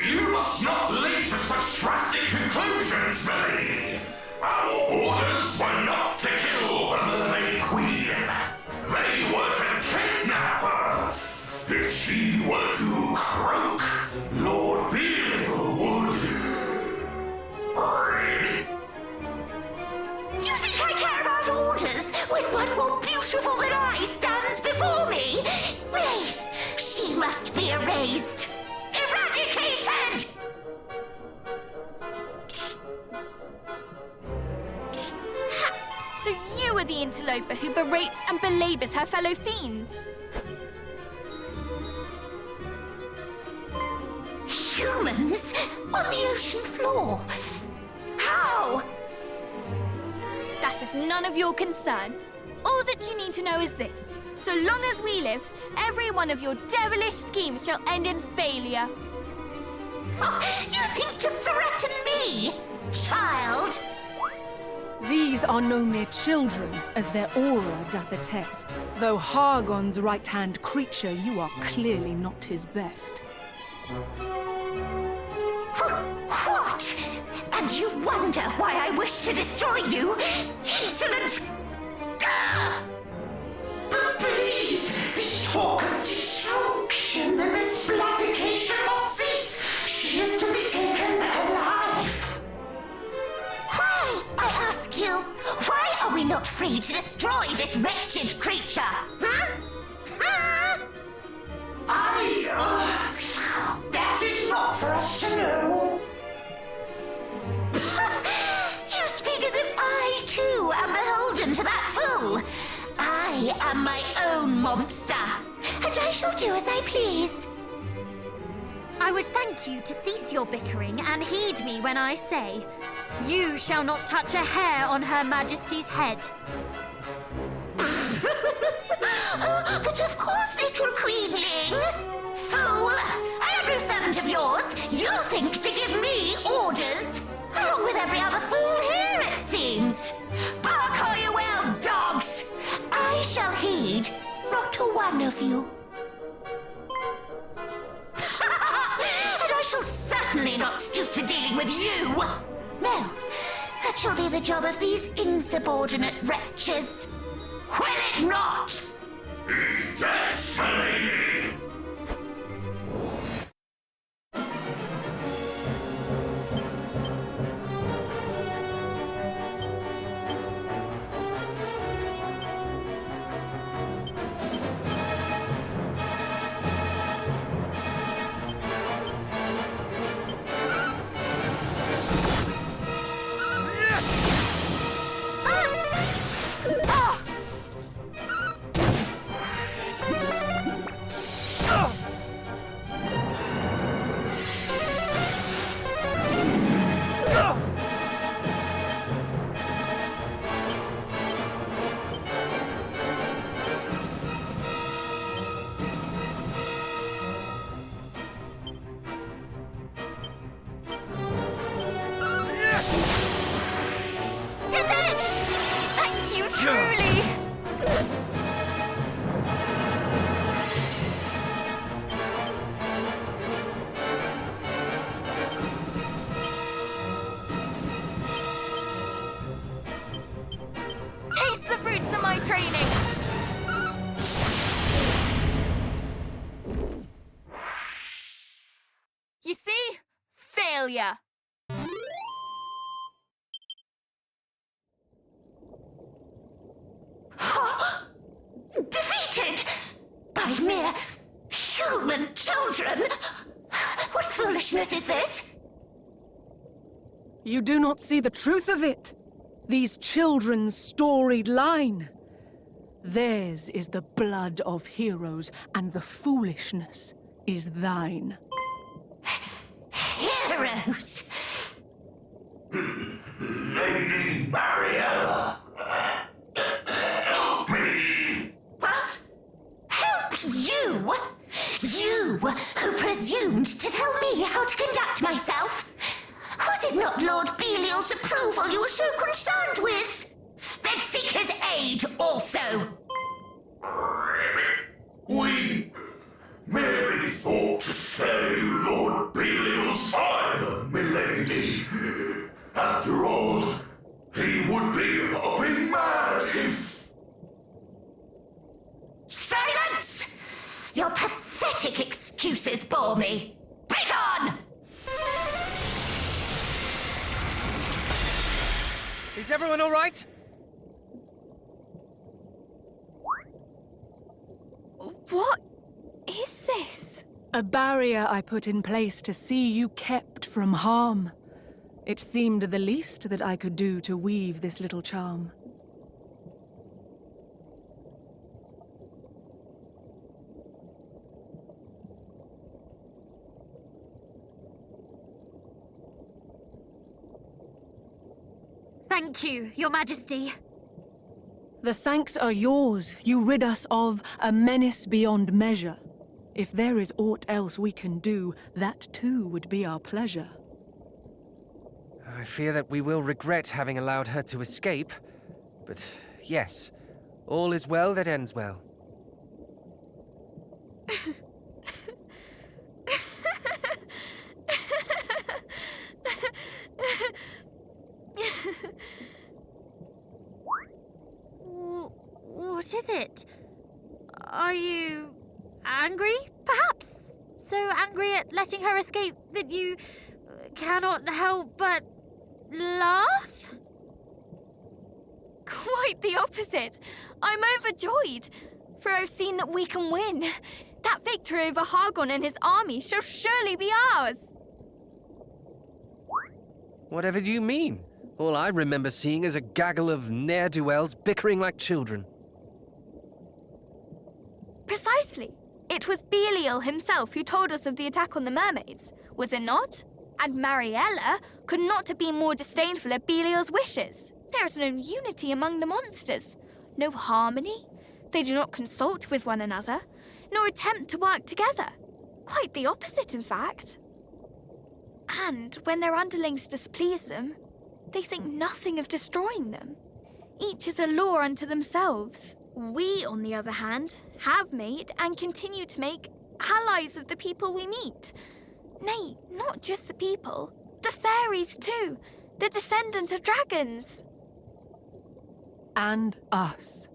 You must not leap to such drastic conclusions, milady. Our orders were not to kill the Mermaid Queen. They were to kidnap her. If she were to croak, Lord Beevil would... You think I care about orders when one more beautiful than I stands before me? Nay, she must be erased. Eradicated! Ha! So you are the interloper who berates and belabors her fellow fiends. Humans on the ocean floor? How? That is none of your concern. All that you need to know is this. So long as we live, every one of your devilish schemes shall end in failure. You think to threaten me, child? These are no mere children, as their aura doth attest. Though Hargon's right-hand creature, you are clearly not his best. What? And you wonder why I wish to destroy you? Insolent! But please, this talk of destruction and this bloodication must cease. She is to be taken alive. Why, I ask you, why are we not free to destroy this wretched creature? That is not for us to know. You speak as if I, too, am beholden to that fool. I am my own monster, and I shall do as I please. I would thank you to cease your bickering and heed me when I say, you shall not touch a hair on Her Majesty's head. But of course, little queenling. Fool! I am no servant of yours. You think to give me orders, along with every other fool here, it seems. Bark all you will, dogs! I shall heed not a one of you. And I shall certainly not stoop to dealing with you. No, that shall be the job of these insubordinate wretches. Will it not? Yes, my lady. You see? Failure. Defeated by mere human children? What foolishness is this? You do not see the truth of it. These children's storied line. Theirs is the blood of heroes, and the foolishness is thine. Heroes? Lady Mariella, help me! Help you? You who presumed to tell me how to conduct myself? Was it not Lord Belial's approval you were so concerned with? Then seek his aid also. We merely thought to spare you Lord Belial's ire, milady. After all, he would be hopping mad if... Silence! Your pathetic excuses bore me. Begone! Is everyone all right? What is this? A barrier I put in place to see you kept from harm. It seemed the least that I could do to weave this little charm. Thank you, Your Majesty. The thanks are yours. You rid us of a menace beyond measure. If there is aught else we can do, that too would be our pleasure. I fear that we will regret having allowed her to escape. But yes, all is well that ends well. What is it? Are you angry, perhaps? So angry at letting her escape that you cannot help but laugh? Quite the opposite. I'm overjoyed, for I've seen that we can win. That victory over Hargon and his army shall surely be ours. Whatever do you mean? All I remember seeing is a gaggle of ne'er-do-wells bickering like children. Precisely. It was Belial himself who told us of the attack on the mermaids, was it not? And Mariella could not have been more disdainful of Belial's wishes. There is no unity among the monsters, no harmony. They do not consult with one another, nor attempt to work together. Quite the opposite, in fact. And when their underlings displease them, they think nothing of destroying them. Each is a law unto themselves. We, on the other hand, have made and continue to make allies of the people we meet. Nay, not just the people, the fairies too, the descendant of dragons. And us.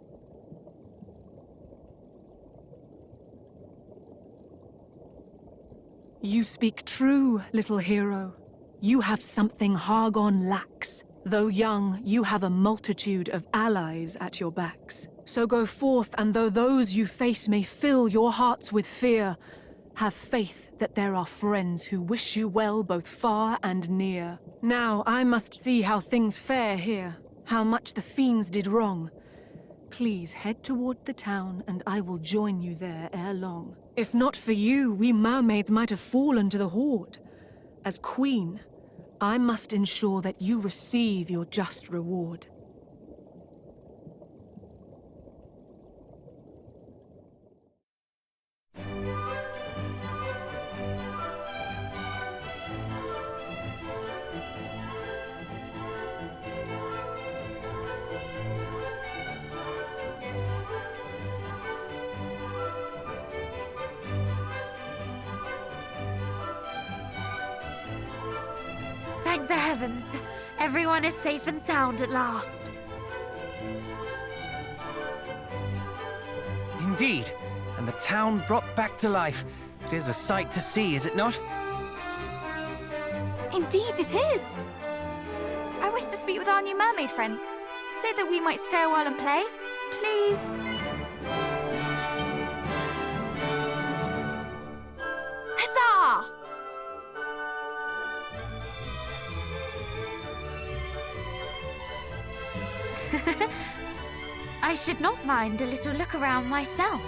You speak true, little hero. You have something Hargon lacks. Though young, you have a multitude of allies at your backs. So go forth, and though those you face may fill your hearts with fear, have faith that there are friends who wish you well both far and near. Now I must see how things fare here, how much the fiends did wrong. Please head toward the town, and I will join you there ere long. If not for you, we mermaids might have fallen to the horde. As queen, I must ensure that you receive your just reward. Thank the heavens. Everyone is safe and sound at last. Indeed, and the town brought back to life. It is a sight to see, is it not? Indeed it is. I wish to speak with our new mermaid friends. Say that we might stay a while and play, please. Huzzah! I should not mind a little look around myself.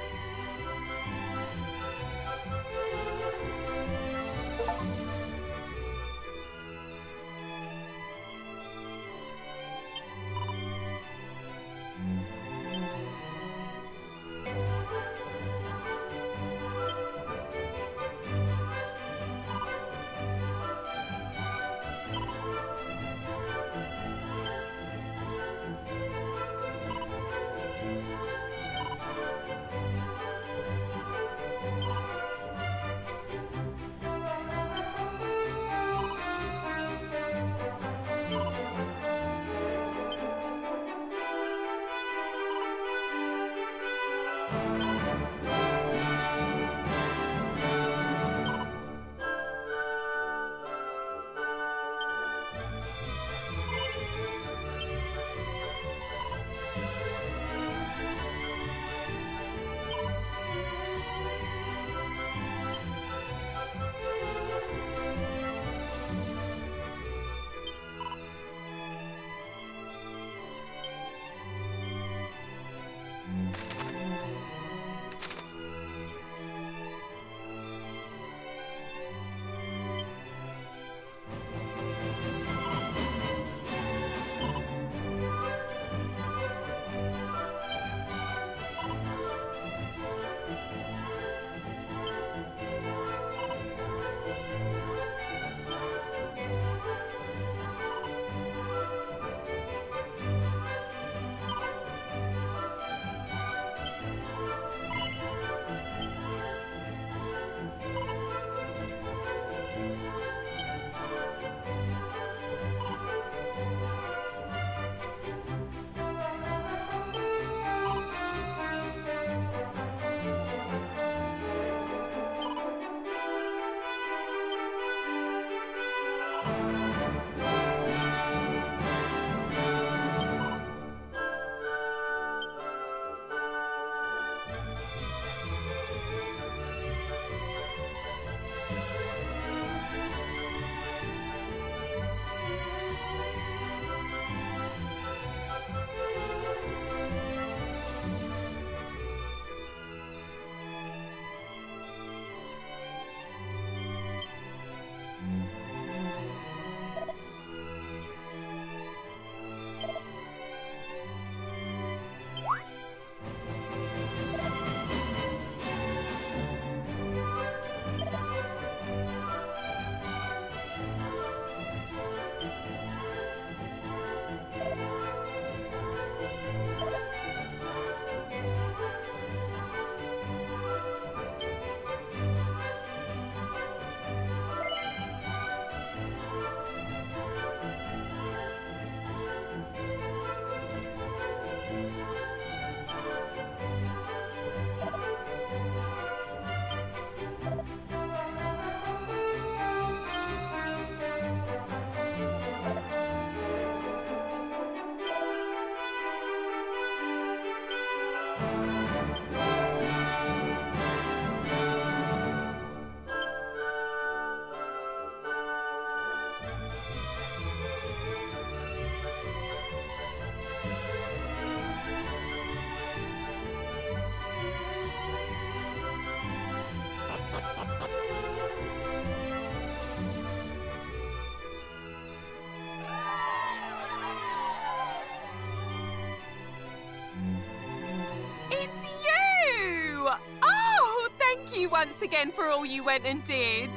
Once again for all you went and did.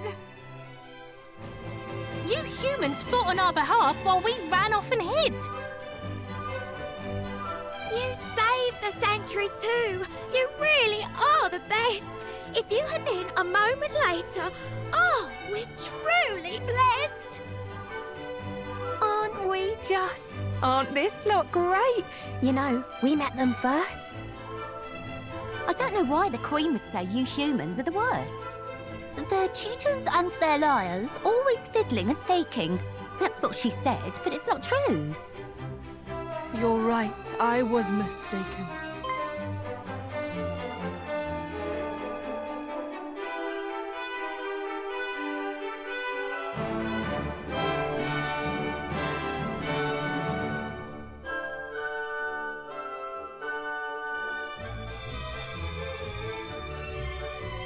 You humans fought on our behalf while we ran off and hid. You saved the sanctuary too. You really are the best. If you had been a moment later, oh, we're truly blessed. Aren't we just? Aren't this lot great? You know, we met them first. I don't know why the Queen would say you humans are the worst. They're cheaters and they're liars, always fiddling and faking. That's what she said, but it's not true. You're right, I was mistaken.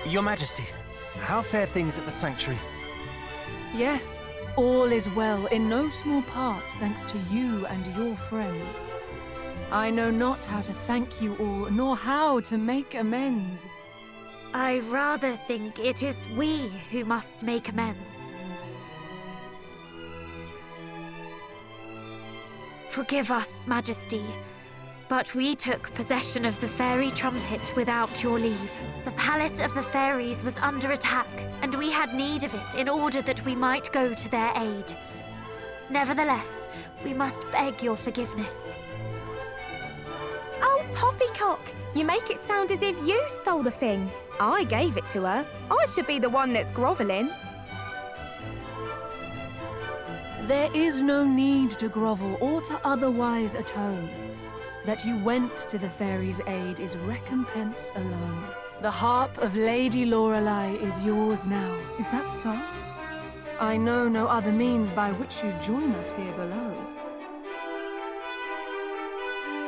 Your Majesty, how fare things at the sanctuary? Yes, all is well, in no small part thanks to you and your friends. I know not how to thank you all, nor how to make amends. I rather think it is we who must make amends. Forgive us, Majesty, but we took possession of the fairy trumpet without your leave. The palace of the fairies was under attack, and we had need of it in order that we might go to their aid. Nevertheless, we must beg your forgiveness. Oh, Poppycock! You make it sound as if you stole the thing. I gave it to her. I should be the one that's grovelling. There is no need to grovel or to otherwise atone. That you went to the fairies' aid is recompense alone. The harp of Lady Lorelei is yours now. Is that so? I know no other means by which you join us here below.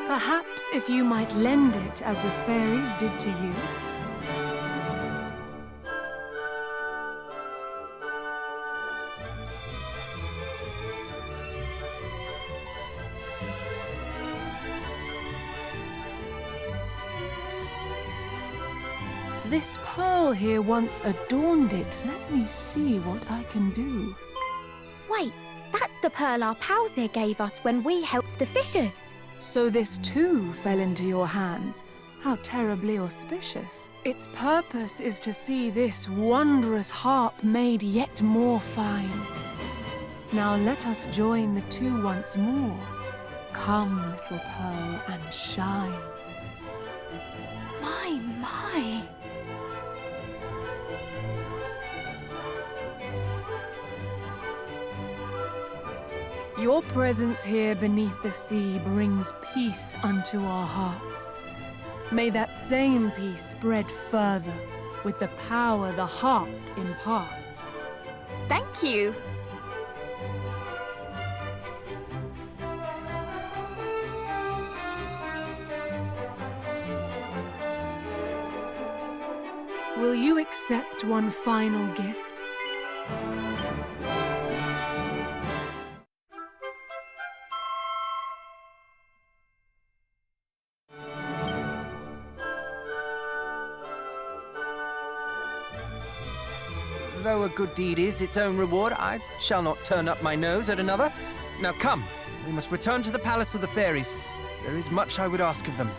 Perhaps if you might lend it as the fairies did to you. This pearl here once adorned it. Let me see what I can do. Wait, that's the pearl our pals here gave us when we helped the fishers. So this too fell into your hands. How terribly auspicious. Its purpose is to see this wondrous harp made yet more fine. Now let us join the two once more. Come, little pearl, and shine. My. Your presence here beneath the sea brings peace unto our hearts. May that same peace spread further with the power the harp imparts. Thank you. Will you accept one final gift? Though a good deed is its own reward, I shall not turn up my nose at another. Now come, we must return to the Palace of the Fairies. There is much I would ask of them.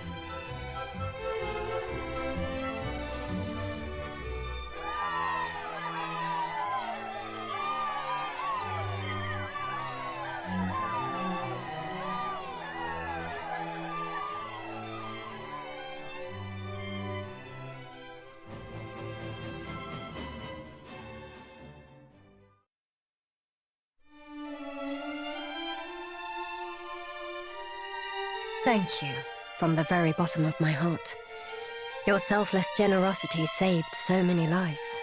Thank you, from the very bottom of my heart. Your selfless generosity saved so many lives.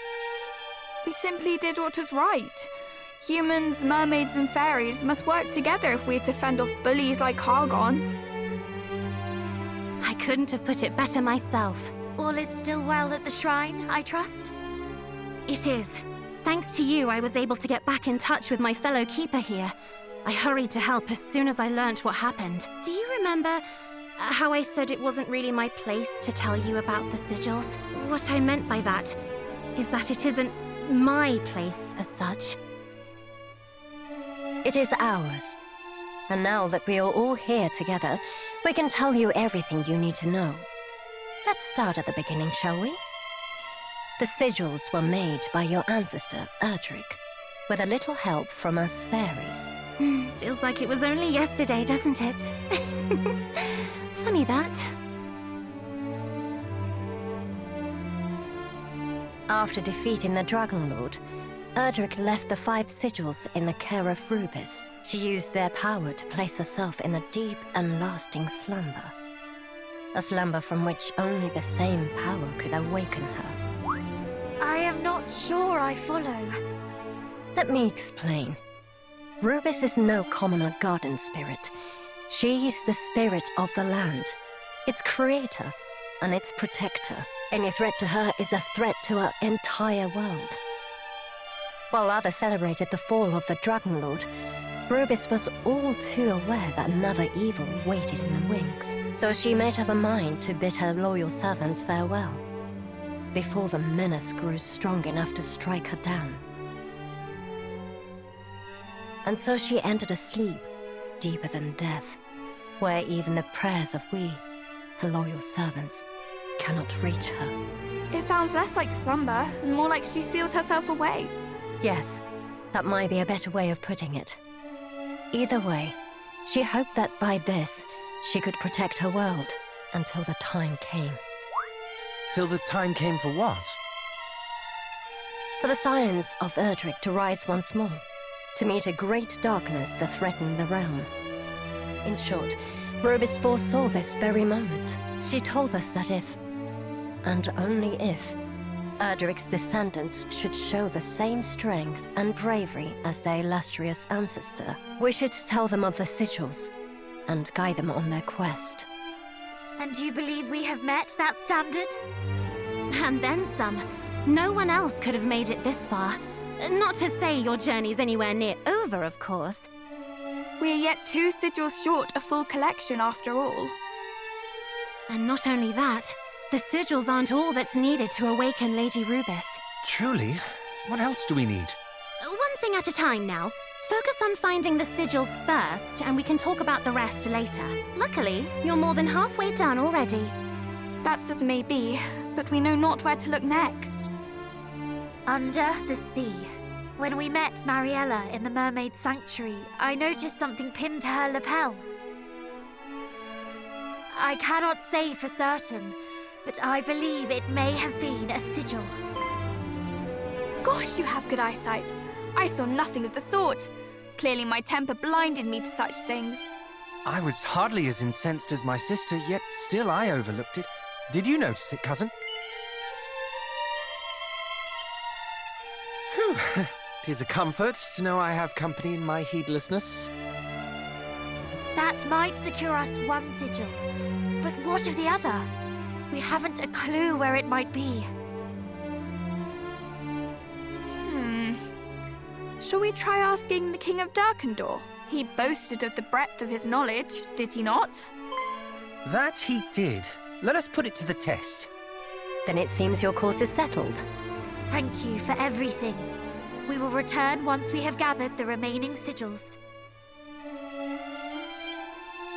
We simply did what was right. Humans, mermaids, and fairies must work together if we're to fend off bullies like Hargon. I couldn't have put it better myself. All is still well at the shrine, I trust? It is. Thanks to you, I was able to get back in touch with my fellow keeper here. I hurried to help as soon as I learnt what happened. Do you remember how I said it wasn't really my place to tell you about the sigils? What I meant by that is that it isn't my place as such. It is ours. And now that we are all here together, we can tell you everything you need to know. Let's start at the beginning, shall we? The sigils were made by your ancestor, Erdrick, with a little help from us fairies. Feels like it was only yesterday, doesn't it? Funny that. After defeating the Dragon Lord, Erdrick left the 5 sigils in the care of Rubis. She used their power to place herself in a deep and lasting slumber. A slumber from which only the same power could awaken her. I am not sure I follow. Let me explain. Rubis is no commoner garden spirit. She's the spirit of the land, its creator and its protector. Any threat to her is a threat to our entire world. While others celebrated the fall of the Dragon Lord, Rubis was all too aware that another evil waited in the wings. So she made up her mind to bid her loyal servants farewell, before the menace grew strong enough to strike her down. And so she entered a sleep deeper than death, where even the prayers of we, her loyal servants, cannot reach her. It sounds less like slumber and more like she sealed herself away. Yes, that might be a better way of putting it. Either way, she hoped that by this, she could protect her world until the time came. Till the time came for what? For the scions of Erdrick to rise once more, to meet a great darkness that threatened the realm. In short, Rubis foresaw this very moment. She told us that if, and only if, Erdrick's descendants should show the same strength and bravery as their illustrious ancestor, we should tell them of the sigils and guide them on their quest. And you believe we have met that standard? And then some. No one else could have made it this far. Not to say your journey's anywhere near over, of course. We are yet 2 sigils short a full collection after all. And not only that, the sigils aren't all that's needed to awaken Lady Rubis. Truly? What else do we need? One thing at a time now. Focus on finding the sigils first, and we can talk about the rest later. Luckily, you're more than halfway done already. That's as may be, but we know not where to look next. Under the sea. When we met Mariella in the Mermaid Sanctuary, I noticed something pinned to her lapel. I cannot say for certain, but I believe it may have been a sigil. Gosh, you have good eyesight. I saw nothing of the sort. Clearly my temper blinded me to such things. I was hardly as incensed as my sister, yet still I overlooked it. Did you notice it, cousin? Whew. 'Tis a comfort to know I have company in my heedlessness. That might secure us one sigil. But what of the other? We haven't a clue where it might be. Shall we try asking the King of Dirkandor? He boasted of the breadth of his knowledge, did he not? That he did. Let us put it to the test. Then it seems your course is settled. Thank you for everything. We will return once we have gathered the remaining sigils.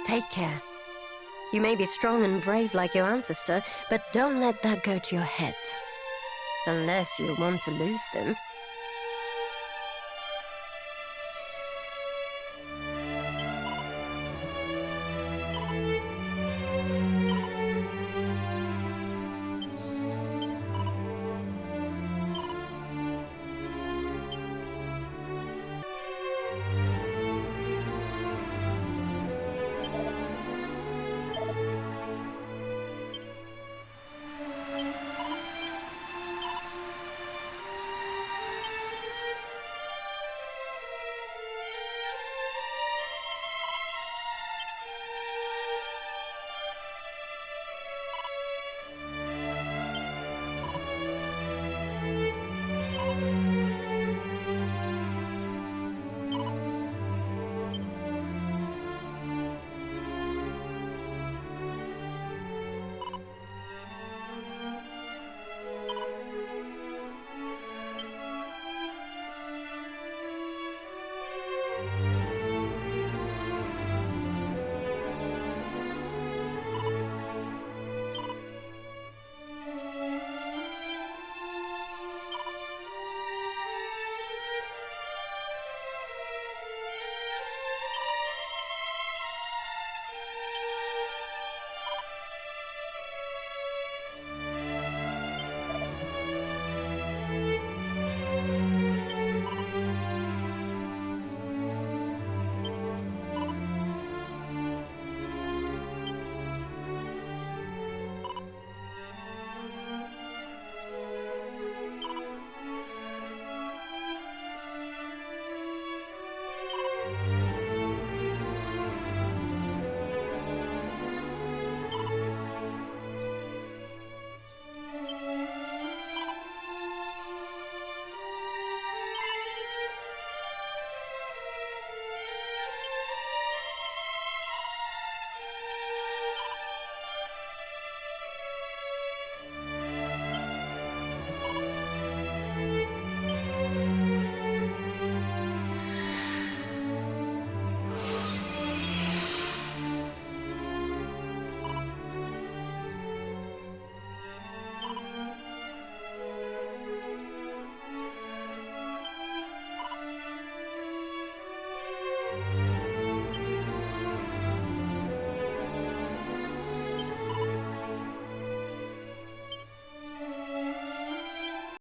Take care. You may be strong and brave like your ancestor, but don't let that go to your heads. Unless you want to lose them.